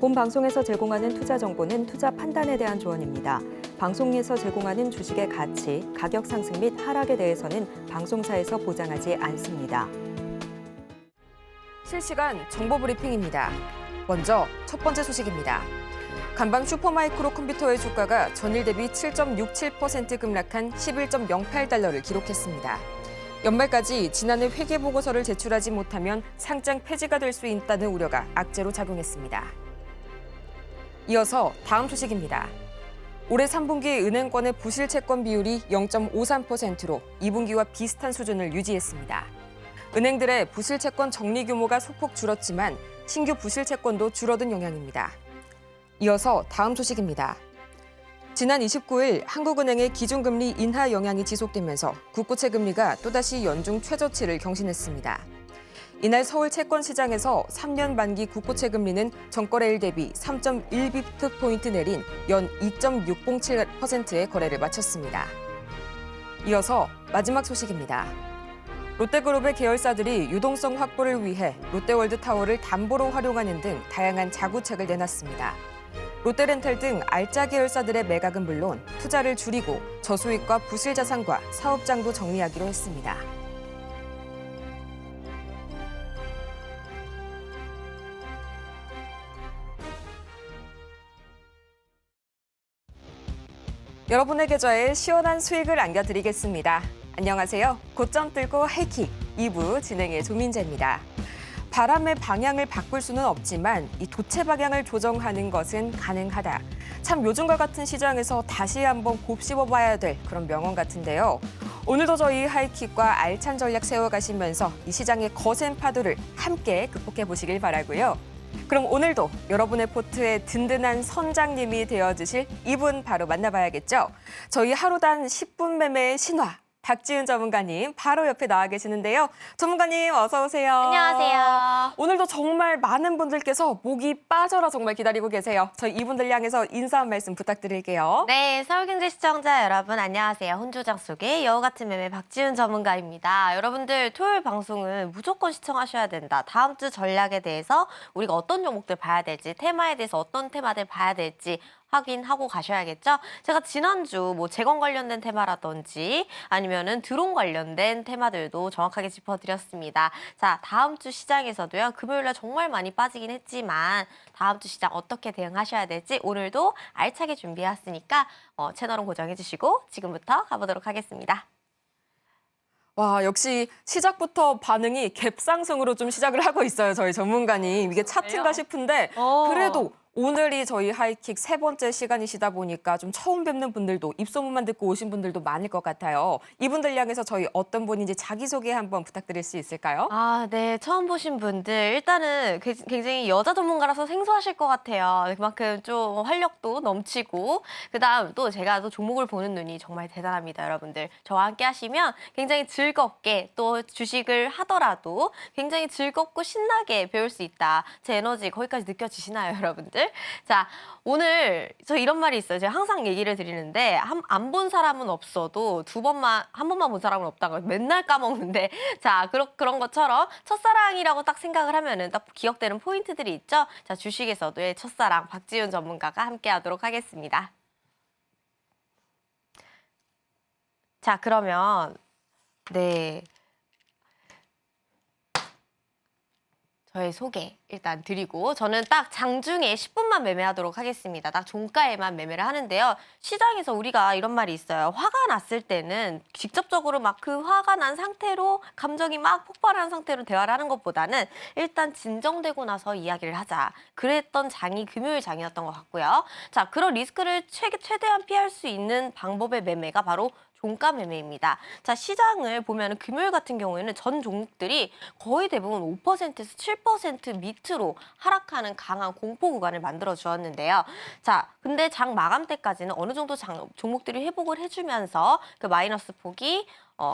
본 방송에서 제공하는 투자 정보는 투자 판단에 대한 조언입니다. 방송에서 제공하는 주식의 가치, 가격 상승 및 하락에 대해서는 방송사에서 보장하지 않습니다. 실시간 정보 브리핑입니다. 먼저 첫 번째 소식입니다. 간밤 슈퍼마이크로 컴퓨터의 주가가 전일 대비 7.67% 급락한 11.08달러를 기록했습니다. 연말까지 지난해 회계보고서를 제출하지 못하면 상장 폐지가 될 수 있다는 우려가 악재로 작용했습니다. 이어서 다음 소식입니다. 올해 3분기 은행권의 부실채권 비율이 0.53%로 2분기와 비슷한 수준을 유지했습니다. 은행들의 부실채권 정리 규모가 소폭 줄었지만 신규 부실채권도 줄어든 영향입니다. 이어서 다음 소식입니다. 지난 29일 한국은행의 기준금리 인하 영향이 지속되면서 국고채 금리가 또다시 연중 최저치를 경신했습니다. 이날 서울 채권시장에서 3년 만기 국고채 금리는 전거래일 대비 3.1bp 내린 연 2.607%의 거래를 마쳤습니다. 이어서 마지막 소식입니다. 롯데그룹의 계열사들이 유동성 확보를 위해 롯데월드타워를 담보로 활용하는 등 다양한 자구책을 내놨습니다. 롯데렌탈 등 알짜 계열사들의 매각은 물론 투자를 줄이고 저수익과 부실 자산과 사업장도 정리하기로 했습니다. 여러분의 계좌에 시원한 수익을 안겨드리겠습니다. 안녕하세요. 고점 뚫고 하이킥 2부 진행의 조민재입니다. 바람의 방향을 바꿀 수는 없지만 이 도체 방향을 조정하는 것은 가능하다. 참 요즘과 같은 시장에서 다시 한번 곱씹어봐야 될 그런 명언 같은데요. 오늘도 저희 하이킥과 알찬 전략 세워가시면서 이 시장의 거센 파도를 함께 극복해보시길 바라고요. 그럼 오늘도 여러분의 포트에 든든한 선장님이 되어주실 이분 바로 만나봐야겠죠. 저희 하루단 10분 매매의 신화. 박지은 전문가님 바로 옆에 나와 계시는데요. 전문가님 어서 오세요. 안녕하세요. 오늘도 정말 많은 분들께서 목이 빠져라 정말 기다리고 계세요. 저희 이분들 향해서 인사 한 말씀 부탁드릴게요. 네, 서울경제 시청자 여러분 안녕하세요. 혼조장 속의 여우 같은 매매 박지은 전문가입니다. 여러분들 토요일 방송은 무조건 시청하셔야 된다. 다음 주 전략에 대해서 우리가 어떤 종목들 봐야 될지, 테마에 대해서 어떤 테마들 봐야 될지 확인하고 가셔야겠죠. 제가 지난주 뭐 재건 관련된 테마라든지 아니면은 드론 관련된 테마들도 정확하게 짚어드렸습니다. 자, 다음 주 시장에서도요. 금요일날 정말 많이 빠지긴 했지만 다음 주 시장 어떻게 대응하셔야 될지 오늘도 알차게 준비해왔으니까 채널은 고정해주시고 지금부터 가보도록 하겠습니다. 와, 역시 시작부터 반응이 갭상승으로 좀 시작을 하고 있어요. 저희 전문가님. 이게 차트인가 싶은데 그래도 오늘이 저희 하이킥 세 번째 시간이시다 보니까 좀 처음 뵙는 분들도 입소문만 듣고 오신 분들도 많을 것 같아요. 이분들 향해서 저희 어떤 분인지 자기소개 한번 부탁드릴 수 있을까요? 아, 네. 처음 보신 분들 일단은 굉장히 여자 전문가라서 생소하실 것 같아요. 그만큼 좀 활력도 넘치고 그다음 또 제가 또 종목을 보는 눈이 정말 대단합니다, 여러분들. 저와 함께 하시면 굉장히 즐겁게 또 주식을 하더라도 굉장히 즐겁고 신나게 배울 수 있다. 제 에너지 거기까지 느껴지시나요, 여러분들? 자, 오늘 저 이런 말이 있어요. 제가 항상 얘기를 드리는데 안 본 사람은 없어도 한 번만 본 사람은 없다는 걸 맨날 까먹는데 자, 그런 것처럼 첫사랑이라고 딱 생각을 하면은 딱 기억되는 포인트들이 있죠. 자, 주식에서도의 첫사랑 박지은 전문가가 함께 하도록 하겠습니다. 자, 그러면 네. 저의 소개 일단 드리고 저는 딱 장중에 10분만 매매하도록 하겠습니다. 딱 종가에만 매매를 하는데요. 시장에서 우리가 이런 말이 있어요. 화가 났을 때는 직접적으로 막 그 화가 난 상태로 감정이 막 폭발한 상태로 대화를 하는 것보다는 일단 진정되고 나서 이야기를 하자. 그랬던 장이 금요일 장이었던 것 같고요. 자, 그런 리스크를 최대한 피할 수 있는 방법의 매매가 바로 종가 매매입니다. 자, 시장을 보면 금요일 같은 경우에는 전 종목들이 거의 대부분 5%에서 7% 밑으로 하락하는 강한 공포 구간을 만들어 주었는데요. 자, 근데 장 마감 때까지는 어느 정도 종목들이 회복을 해주면서 그 마이너스 폭이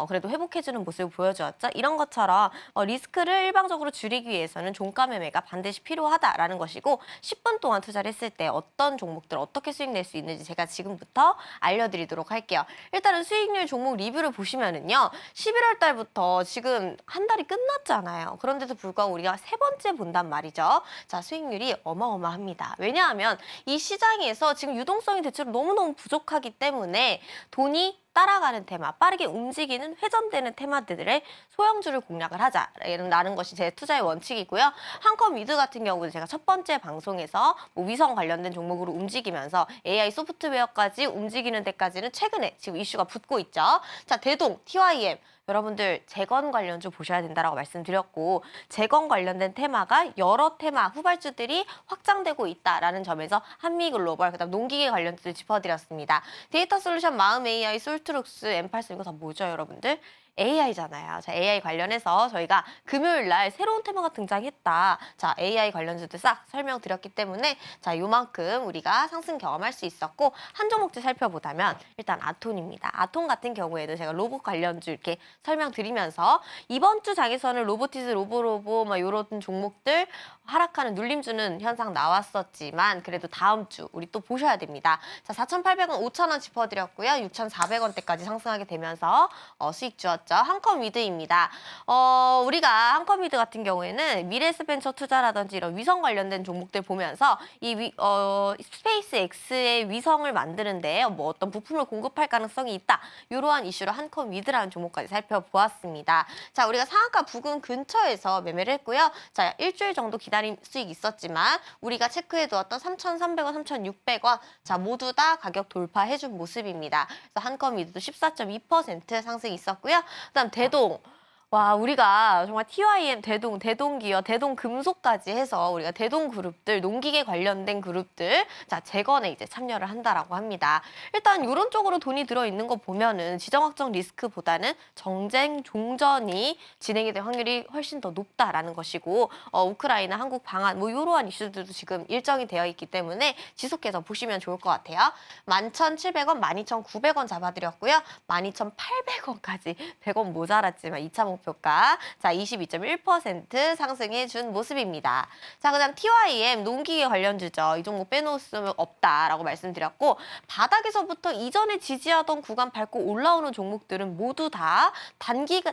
그래도 회복해주는 모습을 보여주었죠. 이런 것처럼 리스크를 일방적으로 줄이기 위해서는 종가 매매가 반드시 필요하다라는 것이고 10분 동안 투자를 했을 때 어떤 종목들 어떻게 수익 낼 수 있는지 제가 지금부터 알려드리도록 할게요. 일단은 수익률 종목 리뷰를 보시면은요. 11월 달부터 지금 한 달이 끝났잖아요. 그런데도 불구하고 우리가 세 번째 본단 말이죠. 자, 수익률이 어마어마합니다. 왜냐하면 이 시장에서 지금 유동성이 대체로 너무너무 부족하기 때문에 돈이 따라가는 테마, 빠르게 움직이는 회전되는 테마들의 소형주를 공략을 하자라는 것이 제 투자의 원칙이고요. 한컴 위드 같은 경우는 제가 첫 번째 방송에서 뭐 위성 관련된 종목으로 움직이면서 AI 소프트웨어까지 움직이는 데까지는 최근에 지금 이슈가 붙고 있죠. 자, 대동, TYM. 여러분들 재건 관련주 보셔야 된다라고 말씀드렸고 재건 관련된 테마가 여러 테마 후발주들이 확장되고 있다라는 점에서 한미글로벌 그다음 농기계 관련주들 짚어드렸습니다. 데이터 솔루션, 마음 AI, 솔트룩스, 엠팔스 이거 다 뭐죠 여러분들? AI잖아요. 자, AI 관련해서 저희가 금요일 날 새로운 테마가 등장했다. 자, AI 관련주들 싹 설명드렸기 때문에 자, 요만큼 우리가 상승 경험할 수 있었고 한 종목들 살펴보자면 일단 아톤입니다. 아톤 같은 경우에는 제가 로봇 관련주 이렇게 설명드리면서 이번 주 장에서는 로보티스, 로보로보 막 이런 종목들 하락하는 눌림 주는 현상 나왔었지만 그래도 다음 주 우리 또 보셔야 됩니다. 자, 4,800원, 5,000원 짚어드렸고요. 6,400원대까지 상승하게 되면서 수익 주었죠. 한컴 위드입니다. 우리가 한컴 위드 같은 경우에는 미래에셋벤처 투자라든지 이런 위성 관련된 종목들 보면서 이 스페이스 X의 위성을 만드는데 뭐 어떤 부품을 공급할 가능성이 있다. 이러한 이슈로 한컴 위드라는 종목까지 살펴보았습니다. 자, 우리가 상한가 부근 근처에서 매매를 했고요. 자, 일주일 정도 기다린 수익 있었지만 우리가 체크해두었던 3,300원, 3,600원 자, 모두 다 가격 돌파해준 모습입니다. 그래서 한컴 위드도 14.2% 상승이 있었고요. 그다음 대동. 와, 우리가 정말 TYM, 대동기업, 대동금속까지 해서 우리가 대동그룹들, 농기계 관련된 그룹들, 자, 재건에 이제 참여를 한다라고 합니다. 일단 이런 쪽으로 돈이 들어있는 거 보면은 지정학적 리스크보다는 정쟁, 종전이 진행이 될 확률이 훨씬 더 높다라는 것이고, 우크라이나, 한국 방한, 뭐 이러한 이슈들도 지금 일정이 되어 있기 때문에 지속해서 보시면 좋을 것 같아요. 11,700원, 12,900원 잡아드렸고요. 12,800원까지 100원 모자랐지만 2차 목표가 자 22.1% 상승해 준 모습입니다. 자, 그다음 TYM 농기계 관련주죠. 이 종목 빼놓을 수 없다라고 말씀드렸고 바닥에서부터 이전에 지지하던 구간 밟고 올라오는 종목들은 모두 다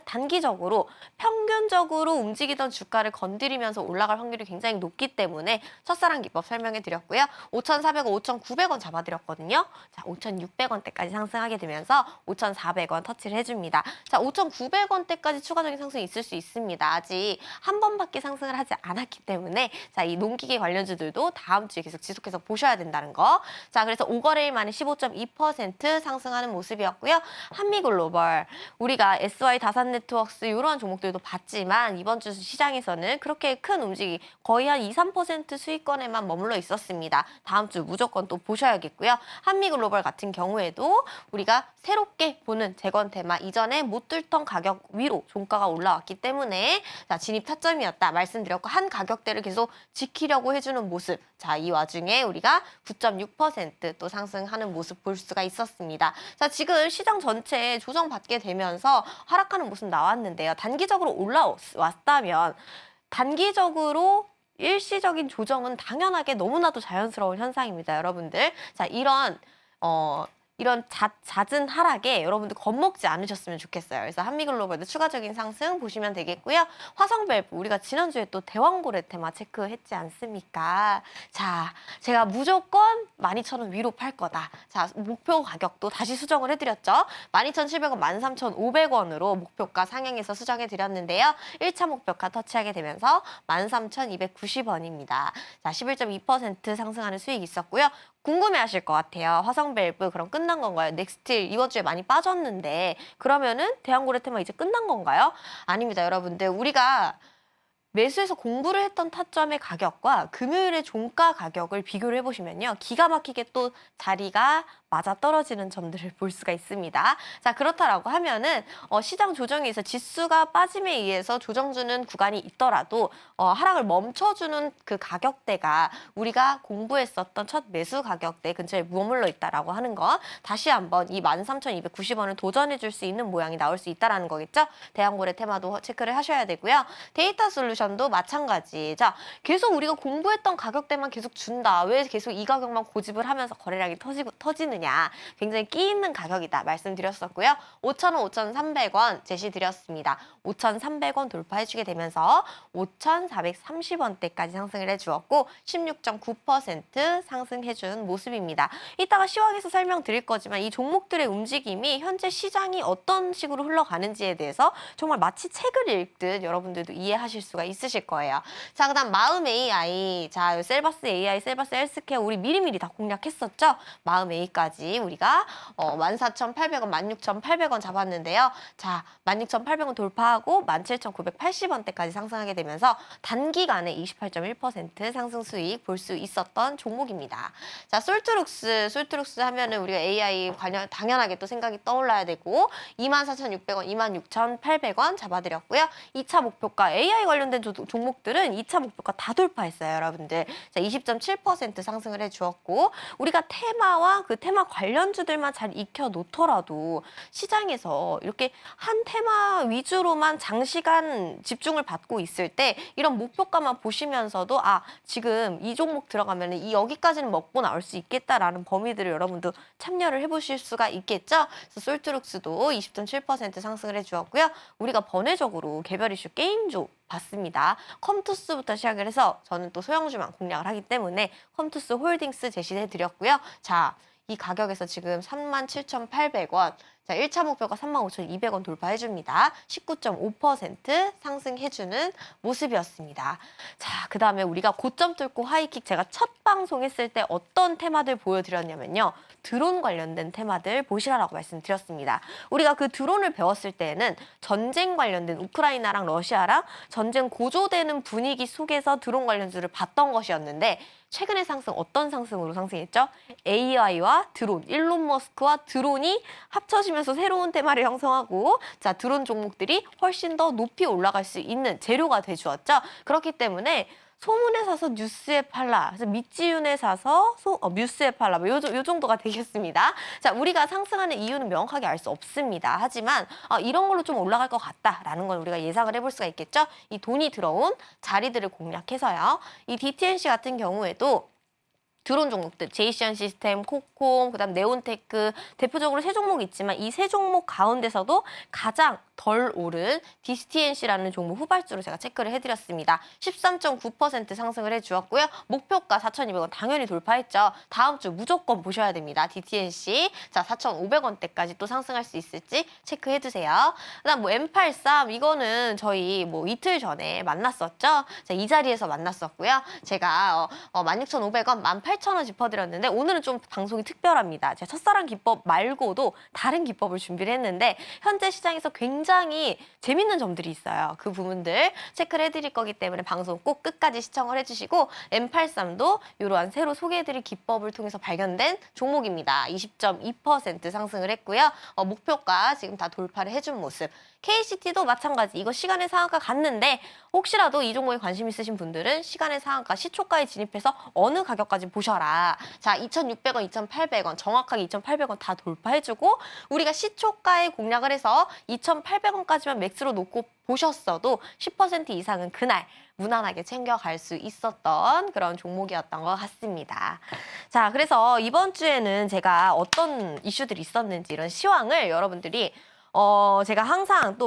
단기적으로 평균적으로 움직이던 주가를 건드리면서 올라갈 확률이 굉장히 높기 때문에 첫사랑 기법 설명해 드렸고요. 5,400원, 5,900원 잡아드렸거든요. 자, 5,600원대까지 상승하게 되면서 5,400원 터치를 해줍니다. 자, 5,900원대까지 추가적인 상승이 있을 수 있습니다. 아직 한 번밖에 상승을 하지 않았기 때문에 자, 이 농기계 관련주들도 다음 주에 계속 지속해서 보셔야 된다는 거. 자, 그래서 5거래일 만에 15.2% 상승하는 모습이었고요. 한미글로벌 우리가 SY 다산네트워크스 이런 종목들도 봤지만 이번 주 시장에서는 그렇게 큰 움직임 거의 한 2, 3% 수익권에만 머물러 있었습니다. 다음 주 무조건 또 보셔야겠고요. 한미글로벌 같은 경우에도 우리가 새롭게 보는 재건 테마 이전에 못 뚫던 가격 위로 종가가 올라왔기 때문에 자, 진입 타점이었다 말씀드렸고 한 가격대를 계속 지키려고 해주는 모습. 자, 이 와중에 우리가 9.6% 또 상승하는 모습 볼 수가 있었습니다. 자, 지금 시장 전체에 조정받게 되면서 하락하는 모습 나왔는데요. 단기적으로 올라왔다면 단기적으로 일시적인 조정은 당연하게 너무나도 자연스러운 현상입니다, 여러분들. 자, 이런 잦은 하락에 여러분들 겁먹지 않으셨으면 좋겠어요. 그래서 한미글로벌도 추가적인 상승 보시면 되겠고요. 화성밸브 우리가 지난주에 또 대왕고래 테마 체크했지 않습니까? 자, 제가 무조건 12,000원 위로 팔 거다. 자, 목표 가격도 다시 수정을 해드렸죠. 12,700원, 13,500원으로 목표가 상향해서 수정해드렸는데요. 1차 목표가 터치하게 되면서 13,290원입니다. 자, 11.2% 상승하는 수익이 있었고요. 궁금해하실 것 같아요. 화성밸브 그럼 끝난 건가요? 넥스틸 이번 주에 많이 빠졌는데 그러면은 대왕고래 테마 이제 끝난 건가요? 아닙니다, 여러분들. 우리가 매수해서 공부를 했던 타점의 가격과 금요일의 종가 가격을 비교를 해보시면요. 기가 막히게 또 자리가 맞아떨어지는 점들을 볼 수가 있습니다. 자, 그렇다라고 하면은 시장 조정에 의해서 지수가 빠짐에 의해서 조정주는 구간이 있더라도 하락을 멈춰주는 그 가격대가 우리가 공부했었던 첫 매수 가격대 근처에 머물러 있다라고 하는 거 다시 한번 이 13,290원을 도전해 줄 수 있는 모양이 나올 수 있다라는 거겠죠. 대형고래 테마도 체크를 하셔야 되고요. 데이터 솔루션도 마찬가지. 자, 계속 우리가 공부했던 가격대만 계속 준다. 왜 계속 이 가격만 고집을 하면서 거래량이 터지느냐. 굉장히 끼 있는 가격이다 말씀드렸었고요. 5,000원, 5,300원 제시드렸습니다. 5,300원 돌파해주게 되면서 5,430원대까지 상승을 해주었고 16.9% 상승해준 모습입니다. 이따가 시황에서 설명드릴 거지만 이 종목들의 움직임이 현재 시장이 어떤 식으로 흘러가는지에 대해서 정말 마치 책을 읽듯 여러분들도 이해하실 수가 있으실 거예요. 자, 그다음 마음 AI. 자, 셀바스 AI, 셀바스 헬스케어 우리 미리미리 다 공략했었죠. 마음 A까지 우리가 14,800원, 16,800원 잡았는데요. 자, 16,800원 돌파하고 17,980원대까지 상승하게 되면서 단기간에 28.1% 상승 수익 볼 수 있었던 종목입니다. 자, 솔트룩스 하면은 우리가 AI 당연하게 또 생각이 떠올라야 되고 24,600원, 26,800원 잡아드렸고요. 2차 목표가 AI 관련된 종목들은 2차 목표가 다 돌파했어요, 여러분들. 자, 20.7% 상승을 해주었고 우리가 테마와 그 테마 관련주들만 잘 익혀 놓더라도 시장에서 이렇게 한 테마 위주로만 장시간 집중을 받고 있을 때 이런 목표가만 보시면서도 아, 지금 이 종목 들어가면 여기까지는 먹고 나올 수 있겠다라는 범위들을 여러분도 참여를 해보실 수가 있겠죠. 그래서 솔트룩스도 20.7% 상승을 해주었고요. 우리가 번외적으로 개별 이슈 게임주 봤습니다. 컴투스부터 시작을 해서 저는 또 소형주만 공략을 하기 때문에 컴투스 홀딩스 제시해 드렸고요. 자, 이 가격에서 지금 37,800원. 자, 1차 목표가 35,200원 돌파해줍니다. 19.5% 상승해주는 모습이었습니다. 자, 그 다음에 우리가 고점 뚫고 하이킥 제가 첫 방송했을 때 어떤 테마들 보여드렸냐면요. 드론 관련된 테마들 보시라라고 말씀드렸습니다. 우리가 그 드론을 배웠을 때는 전쟁 관련된 우크라이나랑 러시아랑 전쟁 고조되는 분위기 속에서 드론 관련주를 봤던 것이었는데 최근의 상승 어떤 상승으로 상승했죠? AI와 드론, 일론 머스크와 드론이 합쳐지면서 새로운 테마를 형성하고 자, 드론 종목들이 훨씬 더 높이 올라갈 수 있는 재료가 돼주었죠. 그렇기 때문에 소문에 사서 뉴스에 팔라. 그래서 밑지윤에 사서 뉴스에 팔라. 요 정도가 되겠습니다. 자, 우리가 상승하는 이유는 명확하게 알 수 없습니다. 하지만 이런 걸로 좀 올라갈 것 같다라는 걸 우리가 예상을 해볼 수가 있겠죠. 이 돈이 들어온 자리들을 공략해서요. 이 DTNC 같은 경우에도 드론 종목들, 제이시안 시스템, 코콤, 그다음 네온테크 대표적으로 세 종목이 있지만 이 세 종목 가운데서도 가장 덜 오른 DTNC라는 종목 후발주로 제가 체크를 해드렸습니다. 13.9% 상승을 해주었고요. 목표가 4,200원 당연히 돌파했죠. 다음 주 무조건 보셔야 됩니다. DTNC. 자, 4,500원대까지 또 상승할 수 있을지 체크해두세요. 그다음 M83 이거는 저희 이틀 전에 만났었죠. 자, 이 자리에서 만났었고요. 제가 16,500원, 18,000원 짚어드렸는데 오늘은 좀 방송이 특별합니다. 제가 첫사랑 기법 말고도 다른 기법을 준비를 했는데 현재 시장에서 굉장히 재밌는 점들이 있어요. 그 부분들 체크를 해드릴 거기 때문에 방송 꼭 끝까지 시청을 해주시고 M83도 이러한 새로 소개해드릴 기법을 통해서 발견된 종목입니다. 20.2% 상승을 했고요. 목표가 지금 다 돌파를 해준 모습. KCT도 마찬가지. 이거 시간의 상한가 갔는데 혹시라도 이 종목에 관심 있으신 분들은 시간의 상한가 시초가에 진입해서 어느 가격까지 보셔라. 자, 2,600원, 2,800원 정확하게 2,800원 다 돌파해주고 우리가 시초가에 공략을 해서 2,800원까지만 맥스로 놓고 보셨어도 10% 이상은 그날 무난하게 챙겨갈 수 있었던 그런 종목이었던 것 같습니다. 자, 그래서 이번 주에는 제가 어떤 이슈들이 있었는지 이런 시황을 여러분들이 제가 항상 또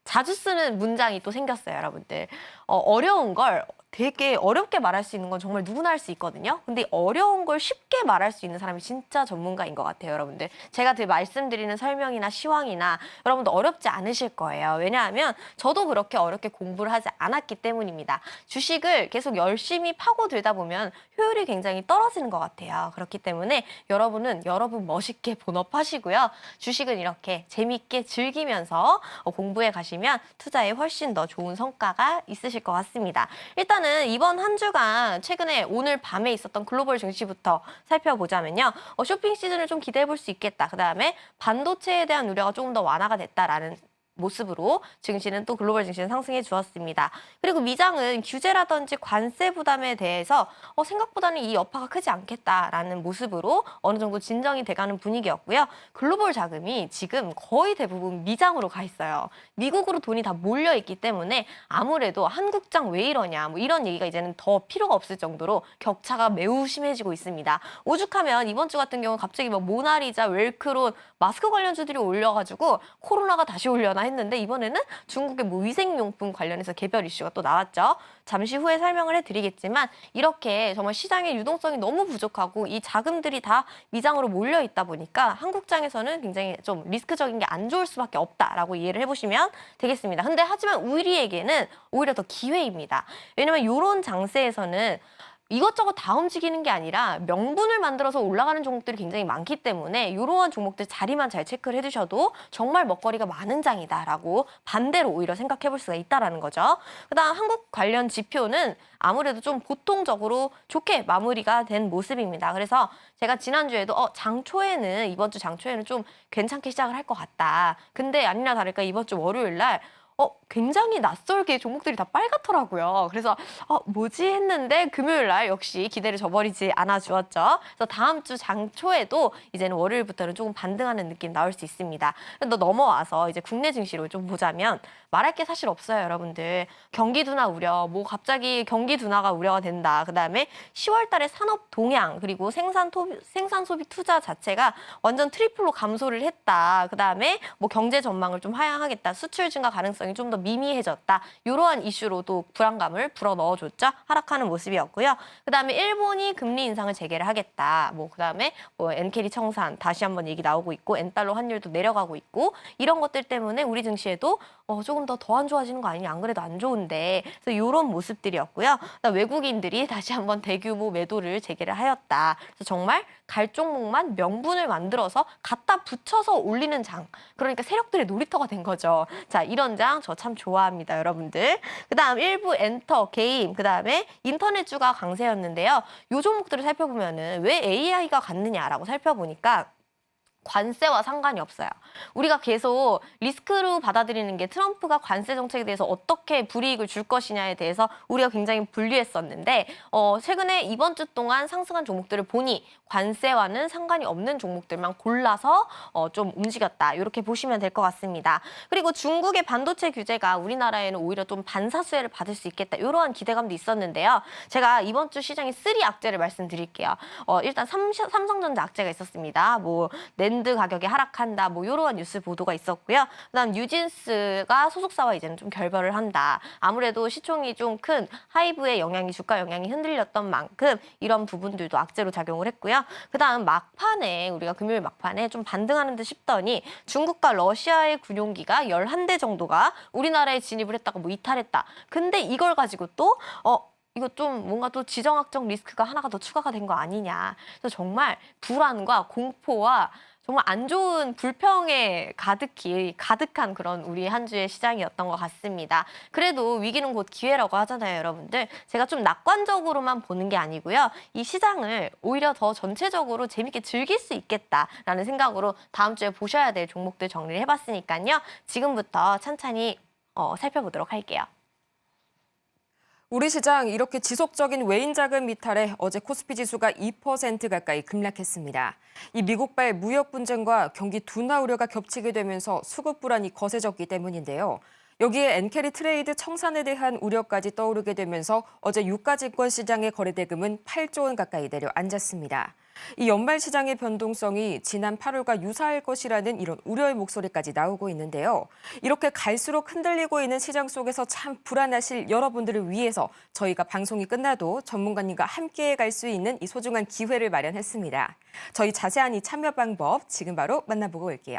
자주 쓰는 문장이 또 생겼어요, 여러분들. 어려운 걸 되게 어렵게 말할 수 있는 건 정말 누구나 할 수 있거든요. 근데 어려운 걸 쉽게 말할 수 있는 사람이 진짜 전문가인 것 같아요, 여러분들. 제가 말씀드리는 설명이나 시황이나 여러분도 어렵지 않으실 거예요. 왜냐하면 저도 그렇게 어렵게 공부를 하지 않았기 때문입니다. 주식을 계속 열심히 파고들다 보면 효율이 굉장히 떨어지는 것 같아요. 그렇기 때문에 여러분은 여러분 멋있게 본업하시고요. 주식은 이렇게 재밌게 즐기면서 공부해 가시면 투자에 훨씬 더 좋은 성과가 있으실 것 같습니다. 일단은 이번 한 주간 최근에 오늘 밤에 있었던 글로벌 증시부터 살펴보자면요. 쇼핑 시즌을 좀 기대해 볼 수 있겠다. 그다음에 반도체에 대한 우려가 조금 더 완화가 됐다라는 모습으로 증시는 또 글로벌 증시는 상승해 주었습니다. 그리고 미장은 규제라든지 관세 부담에 대해서 생각보다는 이 여파가 크지 않겠다라는 모습으로 어느 정도 진정이 돼가는 분위기였고요. 글로벌 자금이 지금 거의 대부분 미장으로 가 있어요. 미국으로 돈이 다 몰려 있기 때문에 아무래도 한국장 왜 이러냐 뭐 이런 얘기가 이제는 더 필요가 없을 정도로 격차가 매우 심해지고 있습니다. 오죽하면 이번 주 같은 경우 갑자기 막 모나리자, 웰크론, 마스크 관련주들이 올려가지고 코로나가 다시 올려나 했는데 이번에는 중국의 뭐 위생용품 관련해서 개별 이슈가 또 나왔죠. 잠시 후에 설명을 해드리겠지만 이렇게 정말 시장의 유동성이 너무 부족하고 이 자금들이 다 미장으로 몰려 있다 보니까 한국장에서는 굉장히 좀 리스크적인 게 안 좋을 수밖에 없다라고 이해를 해보시면 되겠습니다. 근데 하지만 우리에게는 오히려 더 기회입니다. 왜냐면 이런 장세에서는 이것저것 다 움직이는 게 아니라 명분을 만들어서 올라가는 종목들이 굉장히 많기 때문에 이러한 종목들 자리만 잘 체크를 해두셔도 정말 먹거리가 많은 장이다라고 반대로 오히려 생각해 볼 수가 있다라는 거죠. 그다음 한국 관련 지표는 아무래도 좀 보통적으로 좋게 마무리가 된 모습입니다. 그래서 제가 지난주에도 장 초에는 이번 주 장 초에는 좀 괜찮게 시작을 할 것 같다. 근데 아니나 다를까 이번 주 월요일 날 굉장히 낯설게 종목들이 다 빨갛더라고요. 그래서 뭐지 했는데 금요일 날 역시 기대를 저버리지 않아 주었죠. 그래서 다음 주 장 초에도 이제는 월요일부터는 조금 반등하는 느낌 나올 수 있습니다. 또 넘어와서 이제 국내 증시로 좀 보자면 말할 게 사실 없어요, 여러분들. 경기 둔화 우려, 뭐 갑자기 경기 둔화가 우려가 된다. 그다음에 10월 달에 산업 동향 그리고 생산 소비 투자 자체가 완전 트리플로 감소를 했다. 그다음에 뭐 경제 전망을 좀 하향하겠다. 수출 증가 가능성이 좀 더 미미해졌다. 이러한 이슈로도 불안감을 불어넣어줬죠. 하락하는 모습이었고요. 그다음에 일본이 금리 인상을 재개를 하겠다. 뭐 그다음에 뭐 엔캐리 청산 다시 한번 얘기 나오고 있고 엔달러 환율도 내려가고 있고 이런 것들 때문에 우리 증시에도 조금 더 안 좋아지는 거 아니냐. 안 그래도 안 좋은데. 그래서 이런 모습들이었고요. 외국인들이 다시 한번 대규모 매도를 재개를 하였다. 그래서 정말 갈 종목만 명분을 만들어서 갖다 붙여서 올리는 장. 그러니까 세력들의 놀이터가 된 거죠. 자, 이런 장 저 참 좋아합니다, 여러분들. 그다음 일부 엔터, 게임, 그다음에 인터넷주가 강세였는데요. 요 종목들을 살펴보면은 왜 AI가 갔느냐라고 살펴보니까 관세와 상관이 없어요. 우리가 계속 리스크로 받아들이는 게 트럼프가 관세 정책에 대해서 어떻게 불이익을 줄 것이냐에 대해서 우리가 굉장히 분리했었는데 최근에 이번 주 동안 상승한 종목들을 보니 관세와는 상관이 없는 종목들만 골라서 좀 움직였다. 이렇게 보시면 될 것 같습니다. 그리고 중국의 반도체 규제가 우리나라에는 오히려 좀 반사수혜를 받을 수 있겠다. 이러한 기대감도 있었는데요. 제가 이번 주 시장의 3 악재를 말씀드릴게요. 일단 삼성전자 악재가 있었습니다. 뭐 랜드 가격이 하락한다. 뭐 이러한 뉴스 보도가 있었고요. 그다음 뉴진스가 소속사와 이제는 좀 결별을 한다. 아무래도 시총이 좀 큰 하이브의 영향이 주가 영향이 흔들렸던 만큼 이런 부분들도 악재로 작용을 했고요. 그다음 막판에 우리가 금요일 막판에 좀 반등하는 듯 싶더니 중국과 러시아의 군용기가 11대 정도가 우리나라에 진입을 했다가 뭐 이탈했다. 근데 이걸 가지고 또 이거 좀 뭔가 또 지정학적 리스크가 하나가 더 추가가 된 거 아니냐. 그래서 정말 불안과 공포와 정말 안 좋은 불평에 가득한 그런 우리 한 주의 시장이었던 것 같습니다. 그래도 위기는 곧 기회라고 하잖아요, 여러분들. 제가 좀 낙관적으로만 보는 게 아니고요. 이 시장을 오히려 더 전체적으로 재밌게 즐길 수 있겠다라는 생각으로 다음 주에 보셔야 될 종목들 정리를 해봤으니까요. 지금부터 천천히 살펴보도록 할게요. 우리 시장 이렇게 지속적인 외인 자금 이탈에 어제 코스피 지수가 2% 가까이 급락했습니다. 이 미국발 무역 분쟁과 경기 둔화 우려가 겹치게 되면서 수급 불안이 거세졌기 때문인데요. 여기에 엔캐리 트레이드 청산에 대한 우려까지 떠오르게 되면서 어제 유가증권 시장의 거래 대금은 8조 원 가까이 내려앉았습니다. 이 연말 시장의 변동성이 지난 8월과 유사할 것이라는 이런 우려의 목소리까지 나오고 있는데요. 이렇게 갈수록 흔들리고 있는 시장 속에서 참 불안하실 여러분들을 위해서 저희가 방송이 끝나도 전문가님과 함께 갈 수 있는 이 소중한 기회를 마련했습니다. 저희 자세한 이 참여 방법 지금 바로 만나보고 올게요.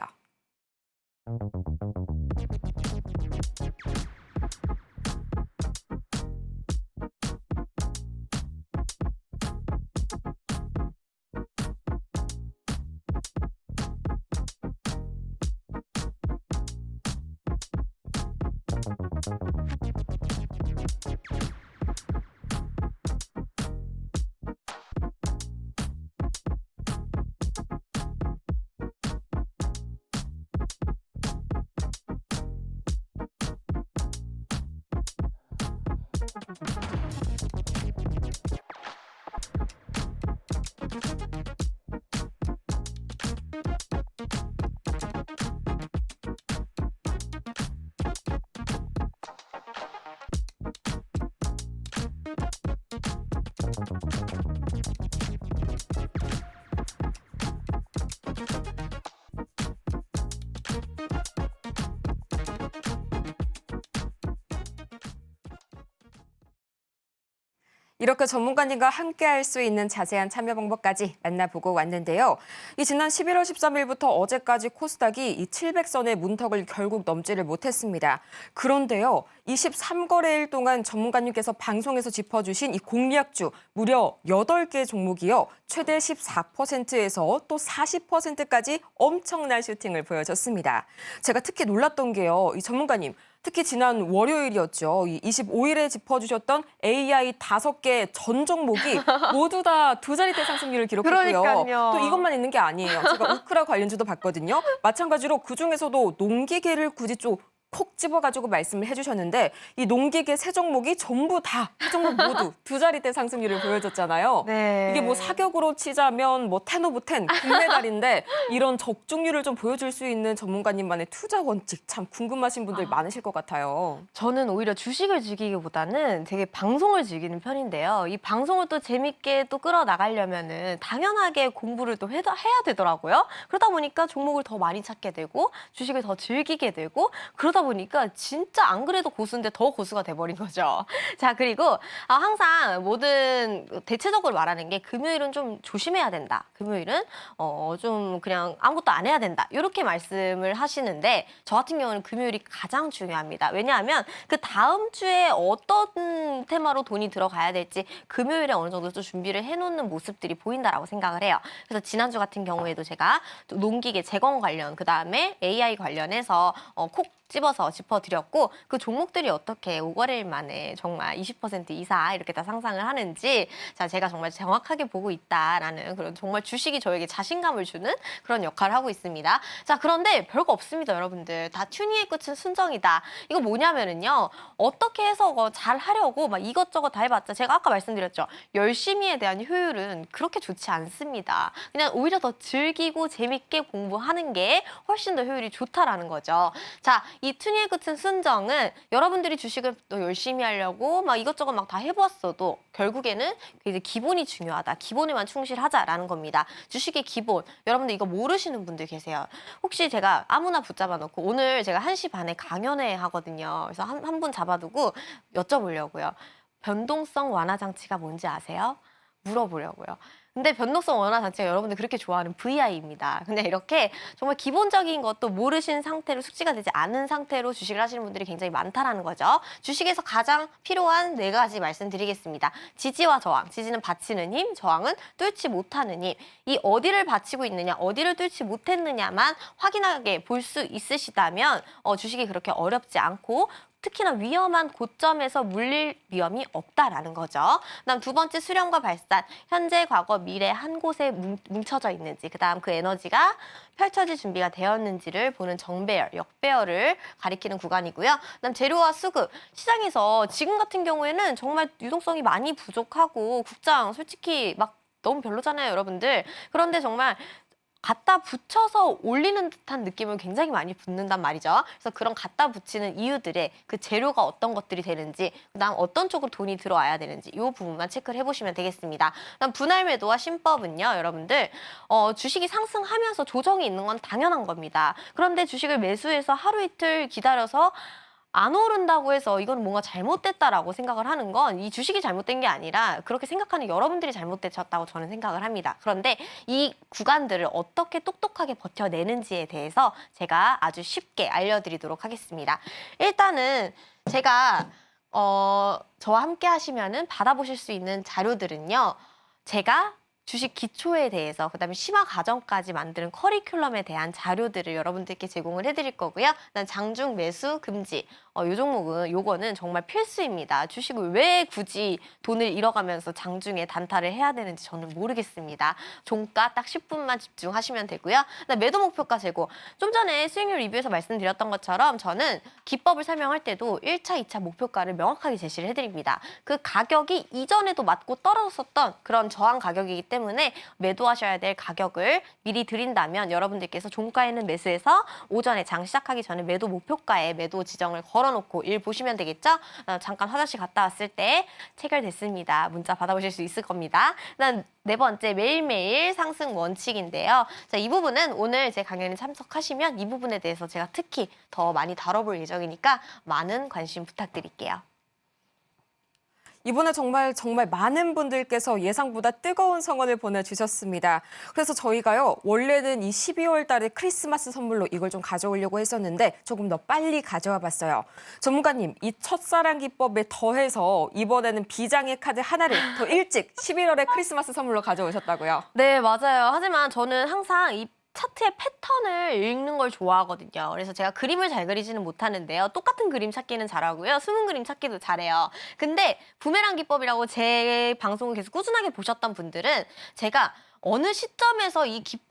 이렇게 전문가님과 함께 할 수 있는 자세한 참여 방법까지 만나보고 왔는데요. 이 지난 11월 13일부터 어제까지 코스닥이 이 700선의 문턱을 결국 넘지를 못했습니다. 그런데요, 23거래일 동안 전문가님께서 방송에서 짚어주신 이 공략주 무려 8개 종목이요. 최대 14%에서 또 40%까지 엄청난 슈팅을 보여줬습니다. 제가 특히 놀랐던 게요, 이 전문가님. 특히 지난 월요일이었죠. 이 25일에 짚어주셨던 AI 5개 전 종목이 모두 다 두 자릿대 상승률을 기록했고요. 그러니까요. 또 이것만 있는 게 아니에요. 제가 우크라 관련주도 봤거든요. 마찬가지로 그중에서도 농기계를 굳이 좀 콕 집어가지고 말씀을 해주셨는데 이 농기계 세 종목이 전부 다 세 종목 모두 두 자릿대 상승률을 보여줬잖아요. 네. 이게 뭐 사격으로 치자면 뭐 10 오브 10 금메달인데 이런 적중률을 좀 보여줄 수 있는 전문가님만의 투자 원칙 참 궁금하신 분들 많으실 것 같아요. 저는 오히려 주식을 즐기기보다는 되게 방송을 즐기는 편인데요. 이 방송을 또 재밌게 또 끌어나가려면은 당연하게 공부를 또 해야 되더라고요. 그러다 보니까 종목을 더 많이 찾게 되고 주식을 더 즐기게 되고 그러다 보니까 진짜 안 그래도 고수인데 더 고수가 돼버린 거죠. 자, 그리고 항상 모든 대체적으로 말하는 게 금요일은 좀 조심해야 된다. 금요일은 좀 그냥 아무것도 안 해야 된다. 이렇게 말씀을 하시는데 저 같은 경우는 금요일이 가장 중요합니다. 왜냐하면 그 다음 주에 어떤 테마로 돈이 들어가야 될지 금요일에 어느 정도 좀 준비를 해놓는 모습들이 보인다라고 생각을 해요. 그래서 지난주 같은 경우에도 제가 농기계 재건 관련 그다음에 AI 관련해서 콕 집어서 짚어드렸고 그 종목들이 어떻게 5거래일 만에 정말 20% 이상 이렇게 다 상승을 하는지 자 제가 정말 정확하게 보고 있다라는 그런 정말 주식이 저에게 자신감을 주는 그런 역할을 하고 있습니다. 자 그런데 별거 없습니다, 여러분들. 다 튜닝의 끝은 순정이다. 이거 뭐냐면은요. 어떻게 해서 잘 하려고 막 이것저것 다 해봤자 제가 아까 말씀드렸죠. 열심히에 대한 효율은 그렇게 좋지 않습니다. 그냥 오히려 더 즐기고 재밌게 공부하는 게 훨씬 더 효율이 좋다라는 거죠. 자, 이 튜닝의 끝은 순정은 여러분들이 주식을 또 열심히 하려고 막 이것저것 막 다 해보았어도 결국에는 이제 기본이 중요하다. 기본에만 충실하자라는 겁니다. 주식의 기본. 여러분들 이거 모르시는 분들 계세요. 혹시 제가 아무나 붙잡아 놓고 오늘 제가 1시 반에 강연회 하거든요. 그래서 한 분 잡아두고 여쭤보려고요. 변동성 완화 장치가 뭔지 아세요? 물어보려고요. 근데 변동성 완화 장치가 여러분들 그렇게 좋아하는 VI입니다. 근데 이렇게 정말 기본적인 것도 모르신 상태로 숙지가 되지 않은 상태로 주식을 하시는 분들이 굉장히 많다라는 거죠. 주식에서 가장 필요한 4가지 말씀드리겠습니다. 지지와 저항. 지지는 받치는 힘, 저항은 뚫지 못하는 힘. 이 어디를 받치고 있느냐, 어디를 뚫지 못했느냐만 확인하게 볼 수 있으시다면 주식이 그렇게 어렵지 않고 특히나 위험한 고점에서 물릴 위험이 없다라는 거죠. 그다음 2번째 수렴과 발산. 현재, 과거, 미래 한 곳에 뭉쳐져 있는지, 그다음 그 에너지가 펼쳐질 준비가 되었는지를 보는 정배열, 역배열을 가리키는 구간이고요. 그다음 재료와 수급. 시장에서 지금 같은 경우에는 정말 유동성이 많이 부족하고 국장 솔직히 막 너무 별로잖아요, 여러분들. 그런데 정말 갖다 붙여서 올리는 듯한 느낌을 굉장히 많이 붙는단 말이죠. 그래서 그런 갖다 붙이는 이유들의 그 재료가 어떤 것들이 되는지, 그다음 어떤 쪽으로 돈이 들어와야 되는지 이 부분만 체크를 해보시면 되겠습니다. 그다음 분할 매도와 신법은요, 여러분들 주식이 상승하면서 조정이 있는 건 당연한 겁니다. 그런데 주식을 매수해서 하루 이틀 기다려서 안 오른다고 해서 이건 뭔가 잘못됐다라고 생각을 하는 건 이 주식이 잘못된 게 아니라 그렇게 생각하는 여러분들이 잘못되셨다고 저는 생각을 합니다. 그런데 이 구간들을 어떻게 똑똑하게 버텨내는지에 대해서 제가 아주 쉽게 알려드리도록 하겠습니다. 일단은 제가 저와 함께 하시면은 받아보실 수 있는 자료들은요. 제가 주식 기초에 대해서 그다음에 심화 과정까지 만드는 커리큘럼에 대한 자료들을 여러분들께 제공을 해드릴 거고요. 그다음 장중 매수 금지 이 종목은 요거는 정말 필수입니다. 주식을 왜 굳이 돈을 잃어가면서 장중에 단타를 해야 되는지 저는 모르겠습니다. 종가 딱 10분만 집중하시면 되고요. 그다음 매도 목표가 재고 좀 전에 수익률 리뷰에서 말씀드렸던 것처럼 저는 기법을 설명할 때도 1차, 2차 목표가를 명확하게 제시를 해드립니다. 그 가격이 이전에도 맞고 떨어졌었던 그런 저항 가격이기 때문에 매도하셔야 될 가격을 미리 드린다면 여러분들께서 종가에는 매수해서 오전에 장 시작하기 전에 매도 목표가에 매도 지정을 걸어놓고 일 보시면 되겠죠? 잠깐 화장실 갔다 왔을 때 체결됐습니다. 문자 받아보실 수 있을 겁니다. 그다음 네 번째, 매일매일 상승 원칙인데요. 자, 이 부분은 오늘 제 강연에 참석하시면 이 부분에 대해서 제가 특히 더 많이 다뤄볼 예정이니까 많은 관심 부탁드릴게요. 이번에 정말 많은 분들께서 예상보다 뜨거운 성원을 보내주셨습니다. 그래서 저희가요, 원래는 이 12월 달에 크리스마스 선물로 이걸 좀 가져오려고 했었는데 조금 더 빨리 가져와 봤어요. 전문가님, 이 첫사랑 기법에 더해서 이번에는 비장의 카드 하나를 더 일찍 11월에 크리스마스 선물로 가져오셨다고요? 네, 맞아요. 하지만 저는 항상 이 차트의 패턴을 읽는 걸 좋아하거든요. 그래서 제가 그림을 잘 그리지는 못하는데요. 똑같은 그림 찾기는 잘하고요. 숨은 그림 찾기도 잘해요. 근데 부메랑 기법이라고 제 방송을 계속 꾸준하게 보셨던 분들은 제가 어느 시점에서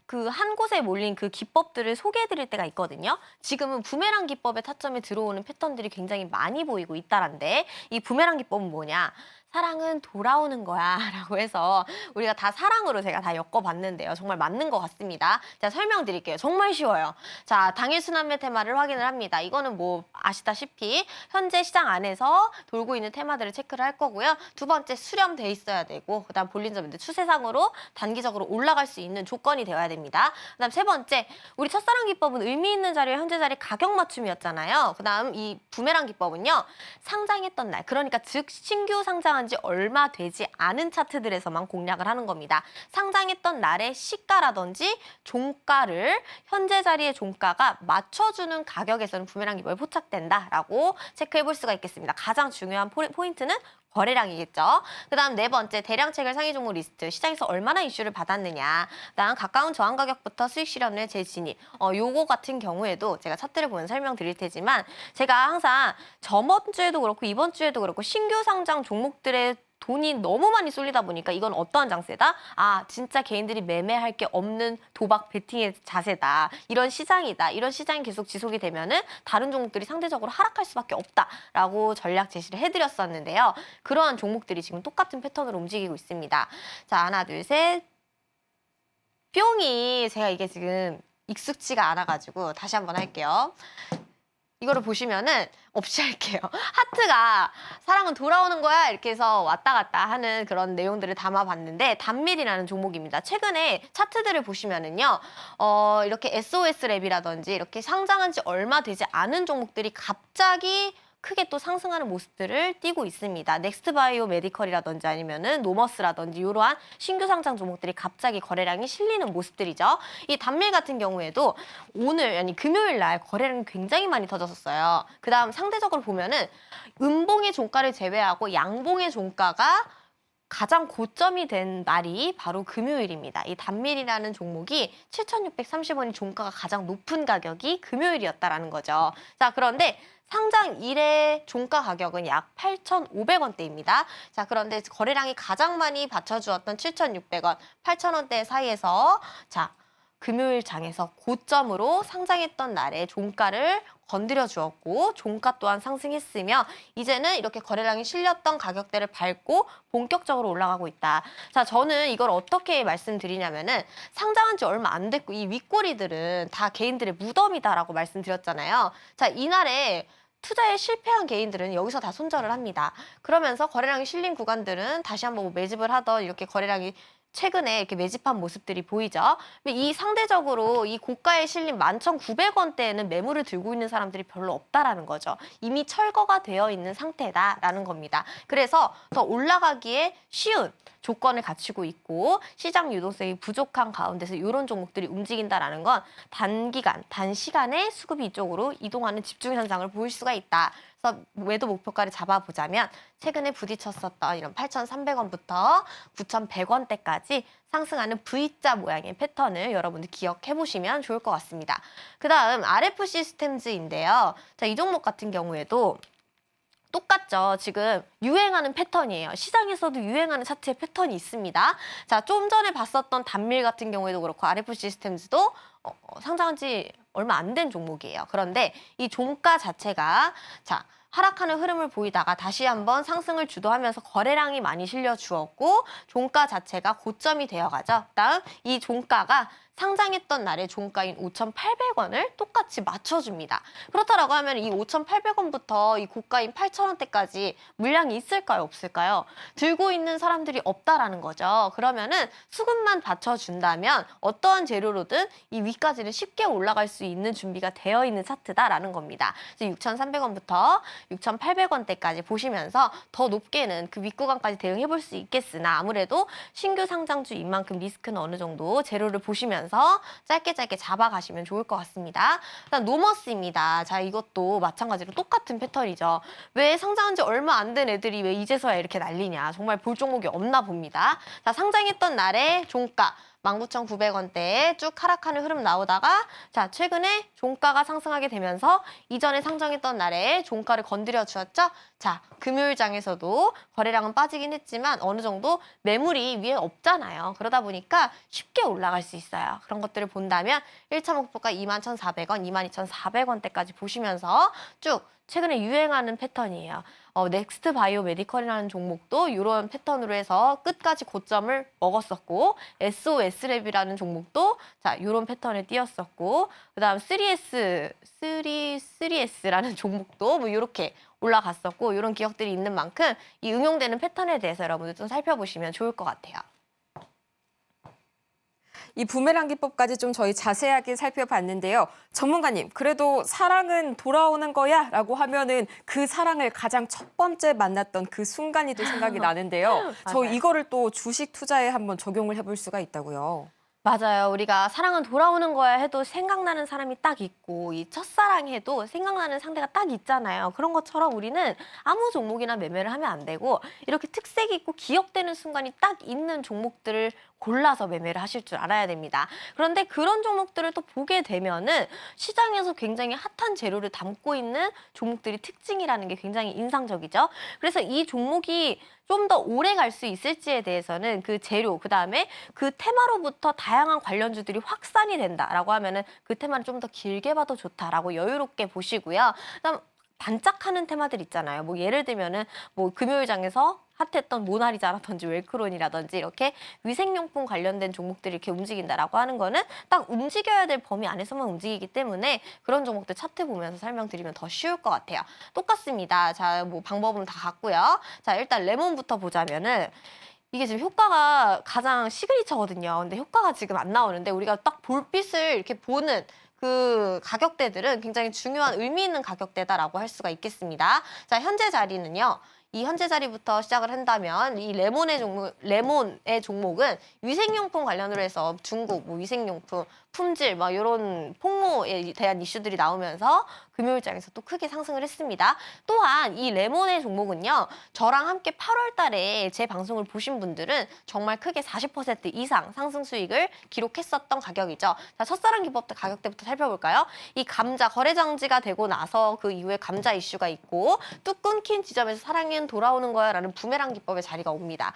그 한 곳에 몰린 그 기법들을 소개해드릴 때가 있거든요. 지금은 부메랑 기법의 타점에 들어오는 패턴들이 굉장히 많이 보이고 있다란데 이 부메랑 기법은 뭐냐? 사랑은 돌아오는 거야 라고 해서 우리가 다 사랑으로 제가 다 엮어봤는데요. 정말 맞는 것 같습니다. 제가 설명드릴게요. 정말 쉬워요. 자, 당일 순환매 테마를 확인을 합니다. 이거는 뭐 아시다시피 현재 시장 안에서 돌고 있는 테마들을 체크를 할 거고요. 두 번째, 수렴돼 있어야 되고 그다음 볼린저밴드 추세상으로 단기적으로 올라갈 수 있는 조건이 되어야 됩니다. 그다음 세 번째, 우리 첫사랑 기법은 의미 있는 자리와 현재 자리 가격 맞춤이었잖아요. 그다음 이 부메랑 기법은요. 상장했던 날, 그러니까 즉 신규 상장한 지 얼마 되지 않은 차트들에서만 공략을 하는 겁니다. 상장했던 날의 시가라든지 종가를 현재 자리의 종가가 맞춰주는 가격에서는 부메랑 기법이 포착된다라고 체크해 볼 수가 있겠습니다. 가장 중요한 포인트는 거래량이겠죠. 그다음 네 번째, 대량체결 상위 종목 리스트. 시장에서 얼마나 이슈를 받았느냐. 그다음 가까운 저항 가격부터 수익 실현의 재진입. 요거 같은 경우에도 제가 차트를 보면 설명드릴 테지만 제가 항상 저번 주에도 그렇고 이번 주에도 그렇고 신규 상장 종목들의 돈이 너무 많이 쏠리다 보니까 이건 어떠한 장세다? 아, 진짜 개인들이 매매할 게 없는 도박 베팅의 자세다. 이런 시장이다. 이런 시장이 계속 지속이 되면은 다른 종목들이 상대적으로 하락할 수밖에 없다라고 전략 제시를 해드렸었는데요. 그러한 종목들이 지금 똑같은 패턴으로 움직이고 있습니다. 자, 하나, 둘, 셋. 뿅이 제가 이게 지금 익숙지가 않아가지고 다시 한번 할게요. 이거를 보시면은 없이 할게요. 하트가 사랑은 돌아오는 거야 이렇게 해서 왔다 갔다 하는 그런 내용들을 담아봤는데 단밀이라는 종목입니다. 최근에 차트들을 보시면은요. 이렇게 SOS랩이라든지 이렇게 상장한 지 얼마 되지 않은 종목들이 갑자기 크게 또 상승하는 모습들을 띄고 있습니다. 넥스트바이오 메디컬이라든지 아니면은 노머스라든지 이러한 신규 상장 종목들이 갑자기 거래량이 실리는 모습들이죠. 이 단밀 같은 경우에도 오늘 아니 금요일 날 거래량이 굉장히 많이 터졌었어요. 그다음 상대적으로 보면은 음봉의 종가를 제외하고 양봉의 종가가 가장 고점이 된 날이 바로 금요일입니다. 이 단밀이라는 종목이 7,630원이 종가가 가장 높은 가격이 금요일이었다라는 거죠. 자, 그런데 상장 일의 종가 가격은 약 8,500원대입니다. 자, 그런데 거래량이 가장 많이 받쳐주었던 7,600원, 8,000원대 사이에서 자, 금요일 장에서 고점으로 상장했던 날에 종가를 건드려 주었고 종가 또한 상승했으며 이제는 이렇게 거래량이 실렸던 가격대를 밟고 본격적으로 올라가고 있다. 자, 저는 이걸 어떻게 말씀드리냐면은 상장한 지 얼마 안 됐고 이 윗꼬리들은 다 개인들의 무덤이다라고 말씀드렸잖아요. 자, 이날에 투자에 실패한 개인들은 여기서 다 손절을 합니다. 그러면서 거래량이 실린 구간들은 다시 한번 뭐 매집을 하던 이렇게 거래량이 최근에 이렇게 매집한 모습들이 보이죠. 근데 이 상대적으로 이 고가에 실린 11,900원대에는 매물을 들고 있는 사람들이 별로 없다라는 거죠. 이미 철거가 되어 있는 상태다라는 겁니다. 그래서 더 올라가기에 쉬운 조건을 갖추고 있고 시장 유동성이 부족한 가운데서 이런 종목들이 움직인다라는 건 단기간, 단시간에 수급이 이쪽으로 이동하는 집중 현상을 보일 수가 있다. 그래서 매도 목표가를 잡아보자면 최근에 부딪혔었던 이런 8,300원부터 9,100원대까지 상승하는 V자 모양의 패턴을 여러분들 기억해 보시면 좋을 것 같습니다. 그 다음 RF 시스템즈인데요. 자, 이 종목 같은 경우에도 똑같죠. 지금 유행하는 패턴이에요. 시장에서도 유행하는 차트의 패턴이 있습니다. 자, 좀 전에 봤었던 단밀 같은 경우에도 그렇고 RF 시스템즈도 상장한 지 얼마 안 된 종목이에요. 그런데 이 종가 자체가 자, 하락하는 흐름을 보이다가 다시 한번 상승을 주도하면서 거래량이 많이 실려 주었고 종가 자체가 고점이 되어가죠. 그다음 이 종가가 상장했던 날의 종가인 5,800원을 똑같이 맞춰줍니다. 그렇다라고 하면 이 5,800원부터 이 고가인 8,000원대까지 물량이 있을까요? 없을까요? 들고 있는 사람들이 없다라는 거죠. 그러면은 수급만 받쳐준다면 어떠한 재료로든 이 위까지는 쉽게 올라갈 수 있는 준비가 되어 있는 차트다라는 겁니다. 6,300원부터 6,800원대까지 보시면서 더 높게는 그 윗구간까지 대응해 볼 수 있겠으나 아무래도 신규 상장주인 만큼 리스크는 어느 정도 재료를 보시면서 짧게 잡아가시면 좋을 것 같습니다. 일단 노머스입니다. 자, 이것도 마찬가지로 똑같은 패턴이죠. 왜 상장한 지 얼마 안 된 애들이 왜 이제서야 이렇게 난리냐. 정말 볼 종목이 없나 봅니다. 자, 상장했던 날에 종가 19,900원대에 쭉 하락하는 흐름 나오다가 자, 최근에 종가가 상승하게 되면서 이전에 상장했던 날에 종가를 건드려 주었죠. 자, 금요일장에서도 거래량은 빠지긴 했지만 어느 정도 매물이 위에 없잖아요. 그러다 보니까 쉽게 올라갈 수 있어요. 그런 것들을 본다면 1차 목표가 21,400원, 22,400원대까지 보시면서 쭉 최근에 유행하는 패턴이에요. 넥스트 바이오 메디컬이라는 종목도 이런 패턴으로 해서 끝까지 고점을 먹었었고 SOS랩이라는 종목도 자 이런 패턴을 띄었었고 그다음 3S라는 종목도 뭐 이렇게 올라갔었고 이런 기억들이 있는 만큼 이 응용되는 패턴에 대해서 여러분들 좀 살펴보시면 좋을 것 같아요. 이 부메랑 기법까지 좀 저희 자세하게 살펴봤는데요. 전문가님, 그래도 사랑은 돌아오는 거야? 라고 하면은 그 사랑을 가장 첫 번째 만났던 그 순간이 또 생각이 나는데요. 저 맞아요. 이거를 또 주식 투자에 한번 적용을 해볼 수가 있다고요. 맞아요. 우리가 사랑은 돌아오는 거야 해도 생각나는 사람이 딱 있고 이 첫사랑 해도 생각나는 상대가 딱 있잖아요. 그런 것처럼 우리는 아무 종목이나 매매를 하면 안 되고 이렇게 특색이 있고 기억되는 순간이 딱 있는 종목들을 골라서 매매를 하실 줄 알아야 됩니다. 그런데 그런 종목들을 또 보게 되면은 시장에서 굉장히 핫한 재료를 담고 있는 종목들이 특징이라는 게 굉장히 인상적이죠. 그래서 이 종목이 좀 더 오래 갈 수 있을지에 대해서는 그 재료, 그다음에 그 테마로부터 다양한 관련주들이 확산이 된다라고 하면은 그 테마를 좀 더 길게 봐도 좋다라고 여유롭게 보시고요. 그다음 반짝하는 테마들 있잖아요. 뭐 예를 들면은 뭐 금요일장에서 핫했던 모나리자라든지 웰크론이라든지 이렇게 위생용품 관련된 종목들이 이렇게 움직인다라고 하는 거는 딱 움직여야 될 범위 안에서만 움직이기 때문에 그런 종목들 차트 보면서 설명드리면 더 쉬울 것 같아요. 똑같습니다. 자, 뭐 방법은 다 같고요. 자, 일단 레몬부터 보자면은 이게 지금 효과가 가장 시그니처거든요. 근데 효과가 지금 안 나오는데 우리가 딱 볼빛을 이렇게 보는 그 가격대들은 굉장히 중요한 의미 있는 가격대다라고 할 수가 있겠습니다. 자, 현재 자리는요. 이 현재 자리부터 시작을 한다면 이 레몬의 종목은 위생용품 관련으로 해서 중국 뭐 위생용품 품질 막 이런 폭로에 대한 이슈들이 나오면서 금요일장에서 또 크게 상승을 했습니다. 또한 이 레몬의 종목은요. 저랑 함께 8월 달에 제 방송을 보신 분들은 정말 크게 40% 이상 상승 수익을 기록했었던 가격이죠. 자, 첫사랑 기법 가격대부터 살펴볼까요? 이 감자 거래 정지가 되고 나서 그 이후에 감자 이슈가 있고 뚝 끊긴 지점에서 사랑은 돌아오는 거야 라는 부메랑 기법의 자리가 옵니다.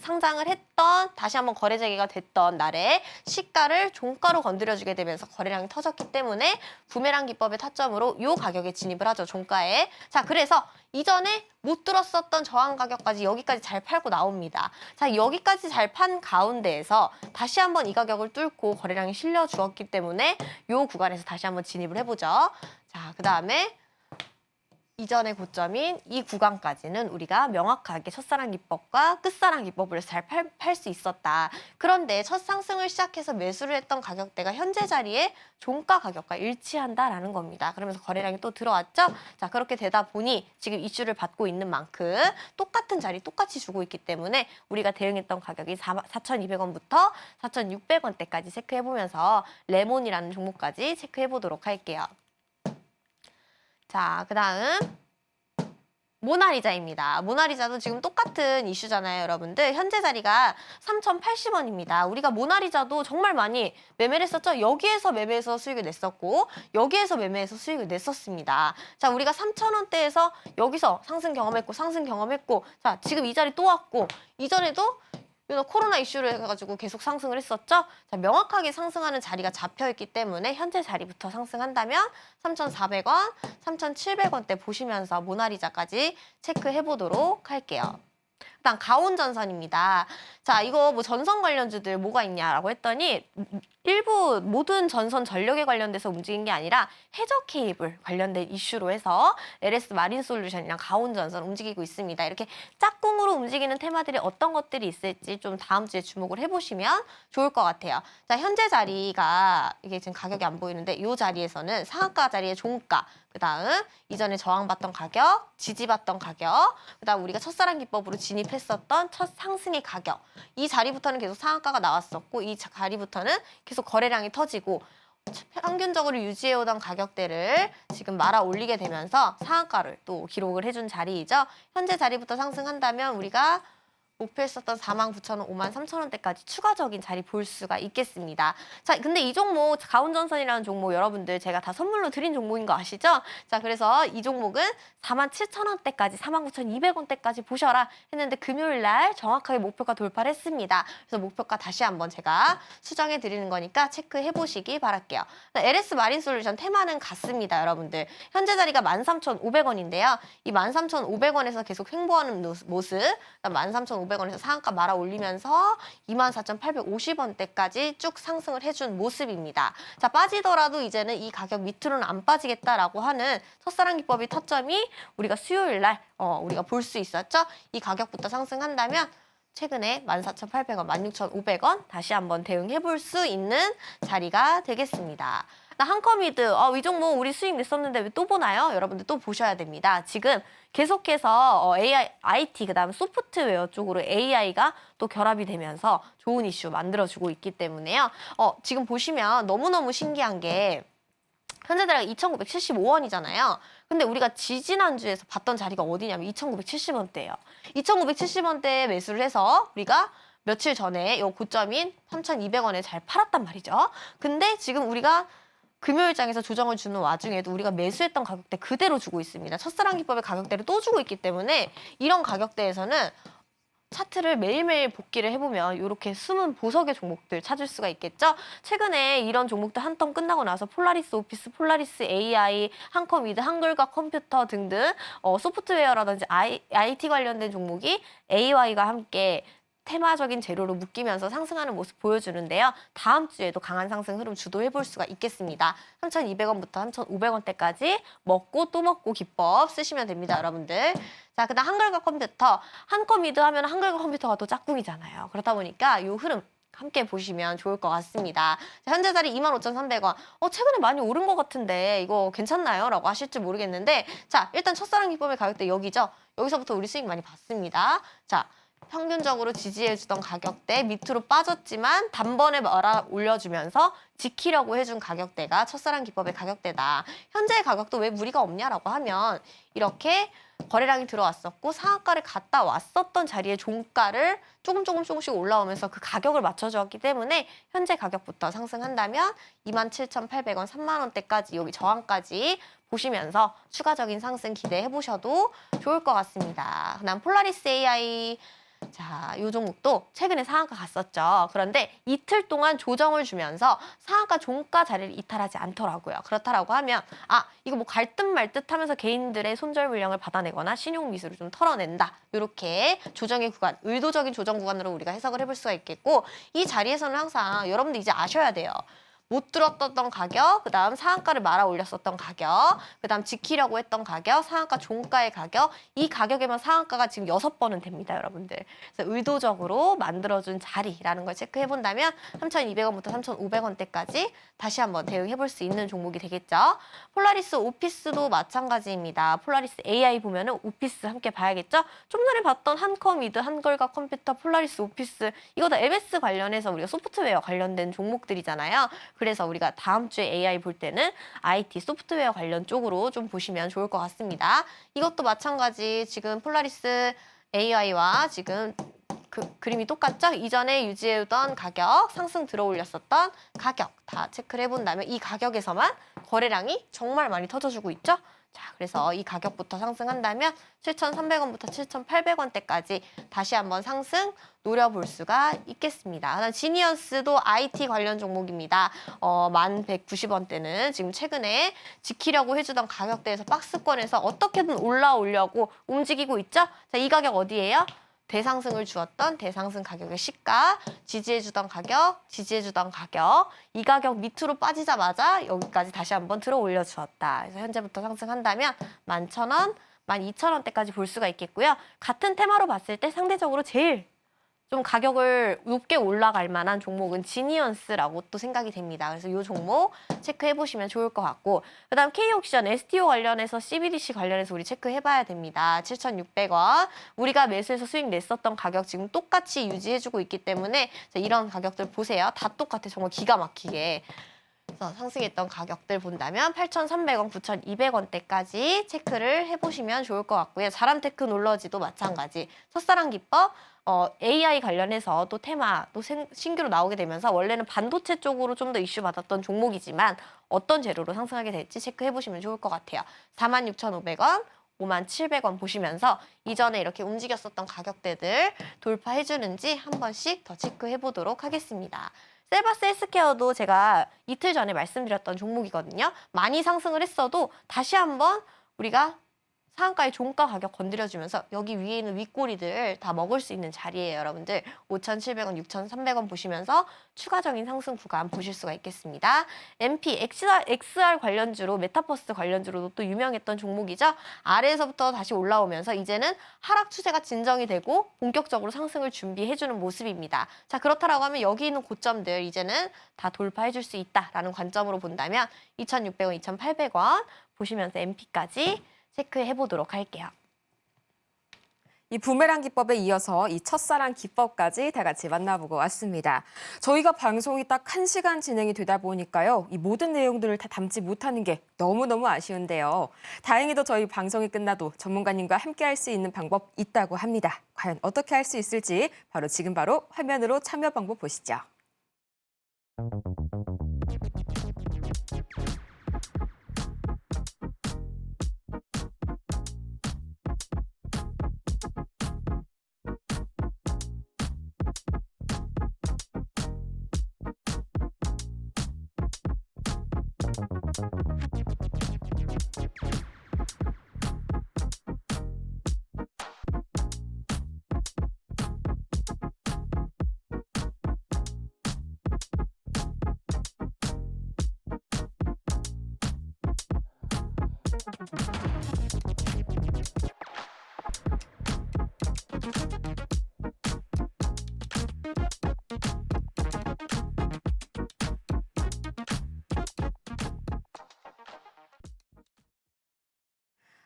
상장을 했던 다시 한번 거래 재개가 됐던 날에 시가를 종가로 건드려주게 되면서 거래량이 터졌기 때문에 부메랑 기법의 타점으로 이 가격에 진입을 하죠. 종가에. 자, 그래서 이전에 못 들었었던 저항 가격까지 여기까지 잘 팔고 나옵니다. 자, 여기까지 잘 판 가운데에서 다시 한번 이 가격을 뚫고 거래량이 실려 주었기 때문에 이 구간에서 다시 한번 진입을 해보죠. 자, 그 다음에 이전의 고점인 이 구간까지는 우리가 명확하게 첫사랑 기법과 끝사랑 기법을 잘 팔 수 있었다. 그런데 첫 상승을 시작해서 매수를 했던 가격대가 현재 자리에 종가 가격과 일치한다라는 겁니다. 그러면서 거래량이 또 들어왔죠? 자, 그렇게 되다 보니 지금 이슈를 받고 있는 만큼 똑같은 자리 똑같이 주고 있기 때문에 우리가 대응했던 가격이 4,200원부터 4,600원대까지 체크해보면서 레몬이라는 종목까지 체크해보도록 할게요. 자, 그 다음 모나리자입니다. 모나리자도 지금 똑같은 이슈잖아요, 여러분들. 현재 자리가 3,080원입니다. 우리가 모나리자도 정말 많이 매매를 했었죠. 여기에서 매매해서 수익을 냈었고 여기에서 매매해서 수익을 냈었습니다. 자, 우리가 3,000원대에서 여기서 상승 경험했고 자, 지금 이 자리 또 왔고 이전에도 코로나 이슈를 해가지고 계속 상승을 했었죠. 자, 명확하게 상승하는 자리가 잡혀있기 때문에 현재 자리부터 상승한다면 3,400원, 3,700원대 보시면서 모나리자까지 체크해보도록 할게요. 일단 가온전선입니다. 자, 이거 뭐 전선 관련주들 뭐가 있냐라고 했더니 일부 모든 전선 전력에 관련돼서 움직인 게 아니라 해저 케이블 관련된 이슈로 해서 LS 마린솔루션이랑 가온전선 움직이고 있습니다. 이렇게 짝꿍으로 움직이는 테마들이 어떤 것들이 있을지 좀 다음 주에 주목을 해보시면 좋을 것 같아요. 자, 현재 자리가 이게 지금 가격이 안 보이는데 이 자리에서는 상한가 자리의 종가, 그 다음 이전에 저항받던 가격, 지지받던 가격, 그 다음 우리가 첫사랑 기법으로 진입했었던 첫 상승의 가격, 이 자리부터는 계속 상한가가 나왔었고 이 자리부터는 계속 거래량이 터지고 평균적으로 유지해오던 가격대를 지금 말아 올리게 되면서 상한가를 또 기록을 해준 자리이죠. 현재 자리부터 상승한다면 우리가 목표했었던 49,000원, 53,000원대까지 추가적인 자리 볼 수가 있겠습니다. 자, 근데 이 종목 가온전선이라는 종목 여러분들 제가 다 선물로 드린 종목인 거 아시죠? 자, 그래서 이 종목은 47,000원대까지 49,200원대까지 보셔라 했는데 금요일 날 정확하게 목표가 돌파를 했습니다. 그래서 목표가 다시 한번 제가 수정해 드리는 거니까 체크해 보시기 바랄게요. LS 마린솔루션 테마는 같습니다, 여러분들. 현재 자리가 13,500원인데요. 이 13,500원에서 계속 횡보하는 모습, 13,500원에서 상한가 말아 올리면서 24,850원대까지 쭉 상승을 해준 모습입니다. 자, 빠지더라도 이제는 이 가격 밑으로는 안 빠지겠다라고 하는 첫사랑 기법의 타점이 우리가 수요일 날 우리가 볼 수 있었죠. 이 가격부터 상승한다면 최근에 14,800원, 16,500원 다시 한번 대응해 볼 수 있는 자리가 되겠습니다. 한컴미드, 이 종목 우리 수익 냈었는데 왜 또 보나요? 여러분들 또 보셔야 됩니다. 지금 계속해서 AI, IT, 그 다음 소프트웨어 쪽으로 AI가 또 결합이 되면서 좋은 이슈 만들어주고 있기 때문에요. 지금 보시면 너무너무 신기한 게 현재 자리가 2,975원이잖아요. 근데 우리가 지지난주에서 봤던 자리가 어디냐면 2,970원대예요. 2,970원대에 매수를 해서 우리가 며칠 전에 이 고점인 3,200원에 잘 팔았단 말이죠. 근데 지금 우리가 금요일장에서 조정을 주는 와중에도 우리가 매수했던 가격대 그대로 주고 있습니다. 첫사랑 기법의 가격대를 또 주고 있기 때문에 이런 가격대에서는 차트를 매일매일 복기를 해보면 이렇게 숨은 보석의 종목들 찾을 수가 있겠죠. 최근에 이런 종목들 한 턴 끝나고 나서 폴라리스 오피스, 폴라리스 AI, 한컴미드, 한글과 컴퓨터 등등 소프트웨어라든지 IT 관련된 종목이 AI와 함께 테마적인 재료로 묶이면서 상승하는 모습 보여주는데요. 다음 주에도 강한 상승 흐름 주도해볼 수가 있겠습니다. 3,200원부터 3,500원대까지 먹고 또 먹고 기법 쓰시면 됩니다, 여러분들. 자, 그다음 한글과 컴퓨터. 한컴미드 하면 한글과 컴퓨터가 또 짝꿍이잖아요. 그렇다 보니까 이 흐름 함께 보시면 좋을 것 같습니다. 자, 현재 자리 25,300원. 최근에 많이 오른 것 같은데 이거 괜찮나요? 라고 하실지 모르겠는데 자, 일단 첫사랑 기법의 가격대 여기죠. 여기서부터 우리 수익 많이 봤습니다. 자, 평균적으로 지지해주던 가격대 밑으로 빠졌지만 단번에 말아 올려주면서 지키려고 해준 가격대가 첫사랑 기법의 가격대다. 현재의 가격도 왜 무리가 없냐라고 하면 이렇게 거래량이 들어왔었고 상한가를 갔다 왔었던 자리에 종가를 조금씩 올라오면서 그 가격을 맞춰주었기 때문에 현재 가격부터 상승한다면 27,800원, 30,000원대까지 여기 저항까지 보시면서 추가적인 상승 기대해 보셔도 좋을 것 같습니다. 그다음 폴라리스 AI 자, 이 종목도 최근에 상한가 갔었죠. 그런데 이틀 동안 조정을 주면서 상한가 종가 자리를 이탈하지 않더라고요. 그렇다라고 하면 이거 뭐 갈 듯 말 듯 하면서 개인들의 손절 물량을 받아내거나 신용 미수를 좀 털어낸다. 이렇게 조정의 구간, 의도적인 조정 구간으로 우리가 해석을 해볼 수가 있겠고, 이 자리에서는 항상 여러분들 이제 아셔야 돼요. 못 들었던 가격, 그다음 상한가를 말아 올렸었던 가격, 그다음 지키려고 했던 가격, 상한가 종가의 가격, 이 가격에만 상한가가 지금 6번은 됩니다, 여러분들. 그래서 의도적으로 만들어준 자리라는 걸 체크해 본다면 3,200원부터 3,500원대까지 다시 한번 대응해 볼 수 있는 종목이 되겠죠. 폴라리스 오피스도 마찬가지입니다. 폴라리스 AI 보면은 오피스 함께 봐야겠죠. 좀 전에 봤던 한컴이드, 한걸과 컴퓨터, 폴라리스 오피스, 이거 다 MS 관련해서 우리가 소프트웨어 관련된 종목들이잖아요. 그래서 우리가 다음 주에 AI 볼 때는 IT 소프트웨어 관련 쪽으로 좀 보시면 좋을 것 같습니다. 이것도 마찬가지 지금 폴라리스 AI와 지금 그림이 똑같죠? 이전에 유지해오던 가격, 상승 들어 올렸었던 가격 다 체크를 해본다면 이 가격에서만 거래량이 정말 많이 터져주고 있죠? 자, 그래서 이 가격부터 상승한다면 7,300원부터 7,800원대까지 다시 한번 상승 노려볼 수가 있겠습니다. 지니언스도 IT 관련 종목입니다. 1,190원대는 지금 최근에 지키려고 해주던 가격대에서 박스권에서 어떻게든 올라오려고 움직이고 있죠? 자, 이 가격 어디예요? 대상승을 주었던 대상승 가격의 시가, 지지해주던 가격, 지지해주던 가격, 이 가격 밑으로 빠지자마자 여기까지 다시 한번 들어 올려주었다. 그래서 현재부터 상승한다면 11,000원, 12,000원대까지 볼 수가 있겠고요. 같은 테마로 봤을 때 상대적으로 제일 좀 가격을 높게 올라갈 만한 종목은 지니언스라고 또 생각이 됩니다. 그래서 이 종목 체크해 보시면 좋을 것 같고, 그다음 K옥션, STO 관련해서 CBDC 관련해서 우리 체크해 봐야 됩니다. 7,600원. 우리가 매수해서 수익 냈었던 가격 지금 똑같이 유지해주고 있기 때문에 이런 가격들 보세요. 다 똑같아. 정말 기가 막히게. 그래서 상승했던 가격들 본다면 8,300원, 9,200원대까지 체크를 해보시면 좋을 것 같고요. 자람테크 놀러지도 마찬가지. 첫사랑 기법, AI 관련해서 또 테마, 또 신규로 나오게 되면서 원래는 반도체 쪽으로 좀 더 이슈 받았던 종목이지만 어떤 재료로 상승하게 될지 체크해보시면 좋을 것 같아요. 46,500원, 57,000원 보시면서 이전에 이렇게 움직였었던 가격대들 돌파해주는지 한 번씩 더 체크해보도록 하겠습니다. 셀바스 헬스케어도 제가 이틀 전에 말씀드렸던 종목이거든요. 많이 상승을 했어도 다시 한번 우리가 상한가의 종가 가격 건드려주면서 여기 위에 있는 윗꼬리들 다 먹을 수 있는 자리예요, 여러분들. 5,700원, 6,300원 보시면서 추가적인 상승 구간 보실 수가 있겠습니다. MP, XR 관련주로, 메타버스 관련주로도 또 유명했던 종목이죠. 아래에서부터 다시 올라오면서 이제는 하락 추세가 진정이 되고 본격적으로 상승을 준비해주는 모습입니다. 자, 그렇다라고 하면 여기 있는 고점들 이제는 다 돌파해줄 수 있다라는 관점으로 본다면 2,600원, 2,800원 보시면서 MP까지 체크해 보도록 할게요. 이 부메랑 기법에 이어서 이 첫사랑 기법까지 다 같이 만나보고 왔습니다. 저희가 방송이 딱 1시간 진행이 되다 보니까요. 이 모든 내용들을 다 담지 못하는 게 너무너무 아쉬운데요. 다행히도 저희 방송이 끝나도 전문가님과 함께 할 수 있는 방법 있다고 합니다. 과연 어떻게 할 수 있을지 지금 바로 화면으로 참여 방법 보시죠.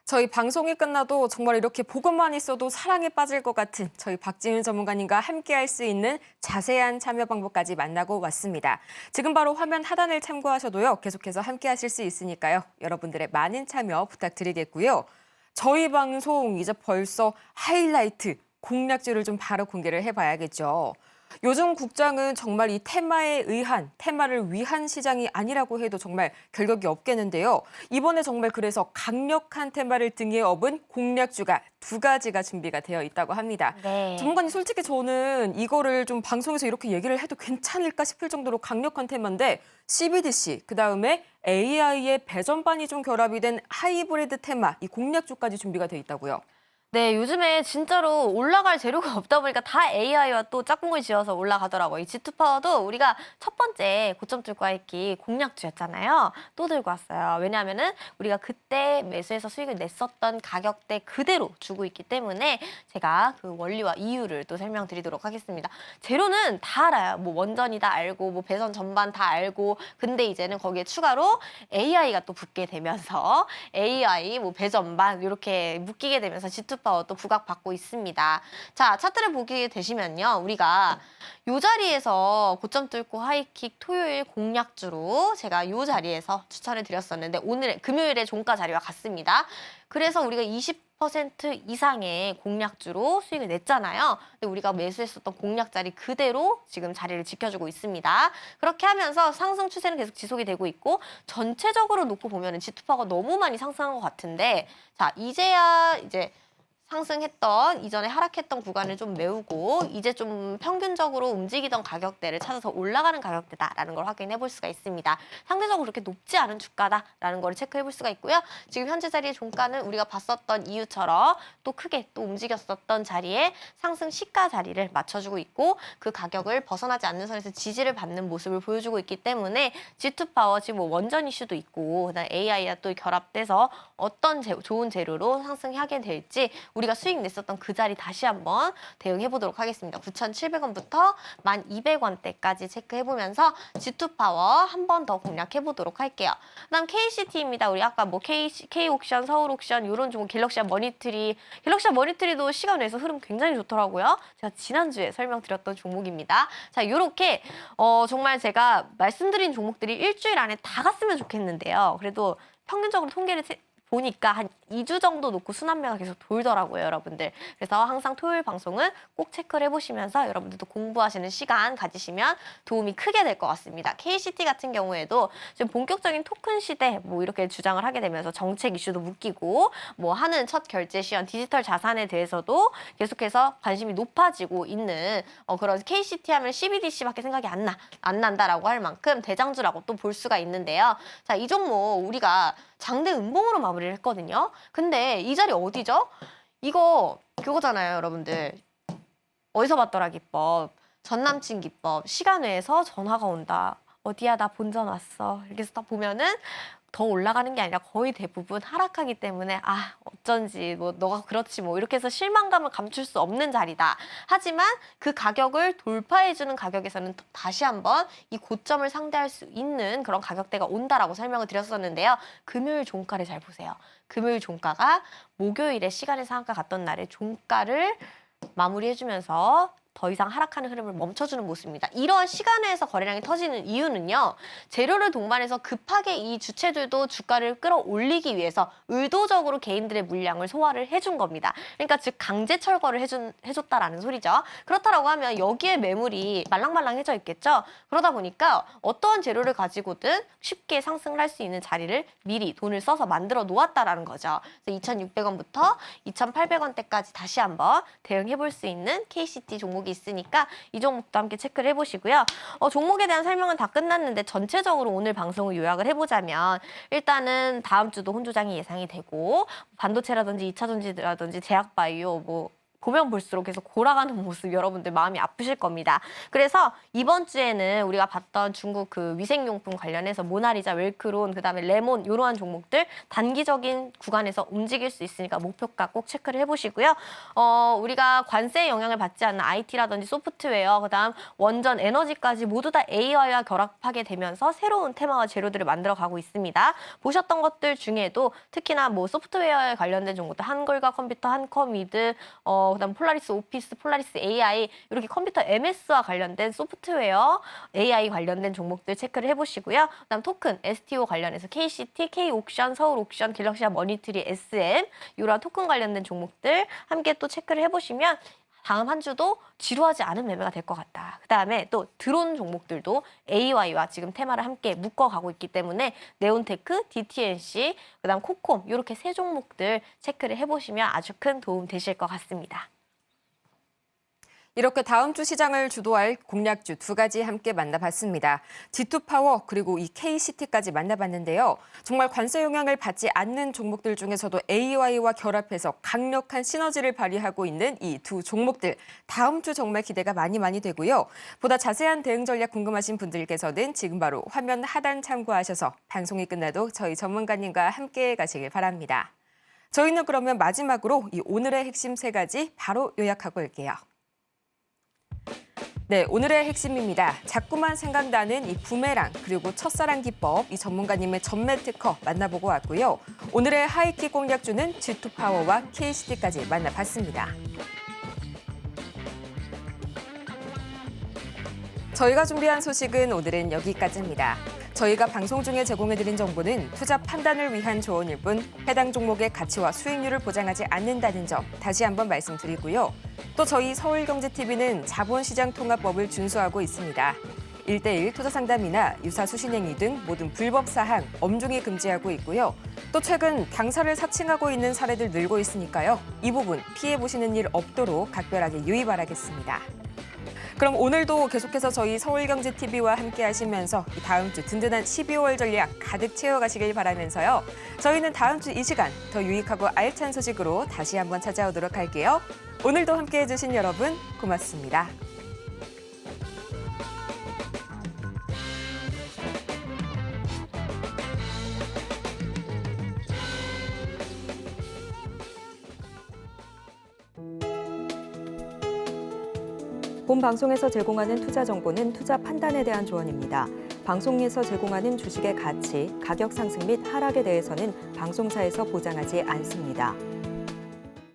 저희 방송이 끝나도 정말 이렇게 보고만 있어도 사랑에 빠질 것 같은 저희 박지윤 전문가님과 함께할 수 있는 자세한 참여 방법까지 만나고 왔습니다. 지금 바로 화면 하단을 참고하셔도요. 계속해서 함께하실 수 있으니까요. 여러분들의 많은 참여 부탁드리겠고요. 저희 방송 이제 벌써 하이라이트, 공략주를 좀 바로 공개를 해봐야겠죠. 요즘 국장은 정말 이 테마를 위한 시장이 아니라고 해도 정말 결격이 없겠는데요. 이번에 정말 그래서 강력한 테마를 등에 업은 공략주가 2가지가 준비가 되어 있다고 합니다. 네. 전문가님, 솔직히 저는 이거를 좀 방송에서 이렇게 얘기를 해도 괜찮을까 싶을 정도로 강력한 테마인데 CBDC, 그다음에 AI의 배전반이 좀 결합이 된 하이브리드 테마, 이 공략주까지 준비가 돼 있다고요. 네, 요즘에 진짜로 올라갈 재료가 없다 보니까 다 AI와 또 짝꿍을 지어서 올라가더라고요. 이 G2파워도 우리가 첫 번째 고점 뚫고 읽기 공략주였잖아요. 또 들고 왔어요. 왜냐하면은 우리가 그때 매수해서 수익을 냈었던 가격대 그대로 주고 있기 때문에 제가 그 원리와 이유를 또 설명드리도록 하겠습니다. 재료는 다 알아요. 뭐 원전이 다 알고, 뭐 배선 전반 다 알고, 근데 이제는 거기에 추가로 AI가 또 붙게 되면서 AI, 뭐 배전반 이렇게 묶이게 되면서 G2파워 또 부각받고 있습니다. 자, 차트를 보게 되시면요. 우리가 요 자리에서 고점 뚫고 하이킥 토요일 공략주로 제가 요 자리에서 추천을 드렸었는데 오늘 금요일에 종가 자리와 같습니다. 그래서 우리가 20% 이상의 공략주로 수익을 냈잖아요. 근데 우리가 매수했었던 공략 자리 그대로 지금 자리를 지켜주고 있습니다. 그렇게 하면서 상승 추세는 계속 지속이 되고 있고 전체적으로 놓고 보면 G2파워가 너무 많이 상승한 것 같은데 자, 이제야 이제 상승했던 이전에 하락했던 구간을 좀 메우고 이제 좀 평균적으로 움직이던 가격대를 찾아서 올라가는 가격대다라는 걸 확인해 볼 수가 있습니다. 상대적으로 그렇게 높지 않은 주가다라는 걸 체크해 볼 수가 있고요. 지금 현재 자리의 종가는 우리가 봤었던 이유처럼 또 크게 또 움직였었던 자리에 상승 시가 자리를 맞춰주고 있고 그 가격을 벗어나지 않는 선에서 지지를 받는 모습을 보여주고 있기 때문에 G2파워 지금 뭐 원전 이슈도 있고 그다음 AI와 또 결합돼서 어떤 좋은 재료로 상승하게 될지 우리가 수익 냈었던 그 자리 다시 한번 대응해 보도록 하겠습니다. 9,700원부터 1,200원대까지 체크해보면서 G2파워 한 번 더 공략해 보도록 할게요. 그다음 KCT입니다. 우리 아까 뭐 K옥션, 서울옥션 이런 종목 갤럭시아 머니트리도 시간 내서 흐름 굉장히 좋더라고요. 제가 지난주에 설명드렸던 종목입니다. 자, 이렇게 정말 제가 말씀드린 종목들이 일주일 안에 다 갔으면 좋겠는데요. 그래도 평균적으로 통계를 보니까 한 2주 정도 놓고 순환매가 계속 돌더라고요, 여러분들. 그래서 항상 토요일 방송은 꼭 체크를 해보시면서 여러분들도 공부하시는 시간 가지시면 도움이 크게 될 것 같습니다. KCT 같은 경우에도 지금 본격적인 토큰 시대 뭐 이렇게 주장을 하게 되면서 정책 이슈도 묶이고 뭐 하는 첫 결제 시연 디지털 자산에 대해서도 계속해서 관심이 높아지고 있는 그런 KCT 하면 CBDC밖에 생각이 안 난다라고 할 만큼 대장주라고 또 볼 수가 있는데요. 자, 이 종목 우리가 장대 음봉으로 마무리를 했거든요. 근데 이 자리 어디죠? 이거 그거잖아요, 여러분들. 어디서 봤더라 기법. 전남친 기법. 시간 외에서 전화가 온다. 어디야, 나 본전 왔어. 이렇게 해서 딱 보면은 더 올라가는 게 아니라 거의 대부분 하락하기 때문에 어쩐지 뭐 너가 그렇지 뭐 이렇게 해서 실망감을 감출 수 없는 자리다. 하지만 그 가격을 돌파해주는 가격에서는 다시 한번 이 고점을 상대할 수 있는 그런 가격대가 온다라고 설명을 드렸었는데요. 금요일 종가를 잘 보세요. 금요일 종가가 목요일에 시간의 상한가 갔던 날에 종가를 마무리해주면서 더 이상 하락하는 흐름을 멈춰주는 모습입니다. 이러한 시간외에서 거래량이 터지는 이유는요. 재료를 동반해서 급하게 이 주체들도 주가를 끌어올리기 위해서 의도적으로 개인들의 물량을 소화를 해준 겁니다. 그러니까 즉 강제 철거를 해줬다라는 소리죠. 그렇다라고 하면 여기에 매물이 말랑말랑해져 있겠죠. 그러다 보니까 어떠한 재료를 가지고든 쉽게 상승을 할 수 있는 자리를 미리 돈을 써서 만들어 놓았다라는 거죠. 그래서 2,600원부터 2,800원대까지 다시 한번 대응해 볼 수 있는 KCT 종목이 있으니까 이 종목도 함께 체크를 해보시고요. 종목에 대한 설명은 다 끝났는데 전체적으로 오늘 방송을 요약을 해보자면 일단은 다음 주도 혼조장이 예상이 되고 반도체라든지 2차 전지라든지 제약바이오 뭐 보면 볼수록 계속 골아가는 모습 여러분들 마음이 아프실 겁니다. 그래서 이번 주에는 우리가 봤던 중국 그 위생용품 관련해서 모나리자, 웰크론, 그다음에 레몬 이러한 종목들 단기적인 구간에서 움직일 수 있으니까 목표가 꼭 체크를 해보시고요. 우리가 관세의 영향을 받지 않는 IT라든지 소프트웨어, 그다음 원전, 에너지까지 모두 다 AI와 결합하게 되면서 새로운 테마와 재료들을 만들어가고 있습니다. 보셨던 것들 중에도 특히나 뭐 소프트웨어에 관련된 종목들 한글과 컴퓨터, 한컴위드, 그다음 폴라리스 오피스, 폴라리스 AI 이렇게 컴퓨터 MS와 관련된 소프트웨어, AI 관련된 종목들 체크를 해보시고요. 그다음 토큰, STO 관련해서 KCT, K옥션, 서울옥션, 갤럭시아 머니트리, SM 이런 토큰 관련된 종목들 함께 또 체크를 해보시면 다음 한 주도 지루하지 않은 매매가 될 것 같다. 그다음에 또 드론 종목들도 AY와 지금 테마를 함께 묶어가고 있기 때문에 네온테크, DTNC, 그다음 코콤 이렇게 세 종목들 체크를 해보시면 아주 큰 도움 되실 것 같습니다. 이렇게 다음 주 시장을 주도할 공략주 두 가지 함께 만나봤습니다. G2파워 그리고 이 KCT까지 만나봤는데요. 정말 관세 영향을 받지 않는 종목들 중에서도 AY와 결합해서 강력한 시너지를 발휘하고 있는 이 두 종목들. 다음 주 정말 기대가 많이 되고요. 보다 자세한 대응 전략 궁금하신 분들께서는 지금 바로 화면 하단 참고하셔서 방송이 끝나도 저희 전문가님과 함께 가시길 바랍니다. 저희는 그러면 마지막으로 이 오늘의 핵심 세 가지 바로 요약하고 올게요. 네, 오늘의 핵심입니다. 자꾸만 생각나는 이 부메랑 그리고 첫사랑 기법, 이 전문가님의 전매 특허 만나보고 왔고요. 오늘의 하이킥 공략주는 G2파워와 KCT까지 만나봤습니다. 저희가 준비한 소식은 오늘은 여기까지입니다. 저희가 방송 중에 제공해드린 정보는 투자 판단을 위한 조언일 뿐 해당 종목의 가치와 수익률을 보장하지 않는다는 점 다시 한번 말씀드리고요. 또 저희 서울경제TV는 자본시장통합법을 준수하고 있습니다. 1:1 투자상담이나 유사수신행위 등 모든 불법 사항 엄중히 금지하고 있고요. 또 최근 당사를 사칭하고 있는 사례들 늘고 있으니까요. 이 부분 피해보시는 일 없도록 각별하게 유의 바라겠습니다. 그럼 오늘도 계속해서 저희 서울경제TV와 함께 하시면서 다음 주 든든한 12월 전략 가득 채워가시길 바라면서요. 저희는 다음 주 이 시간 더 유익하고 알찬 소식으로 다시 한번 찾아오도록 할게요. 오늘도 함께해 주신 여러분 고맙습니다. 본 방송에서 제공하는 투자 정보는 투자 판단에 대한 조언입니다. 방송에서 제공하는 주식의 가치, 가격 상승 및 하락에 대해서는 방송사에서 보장하지 않습니다.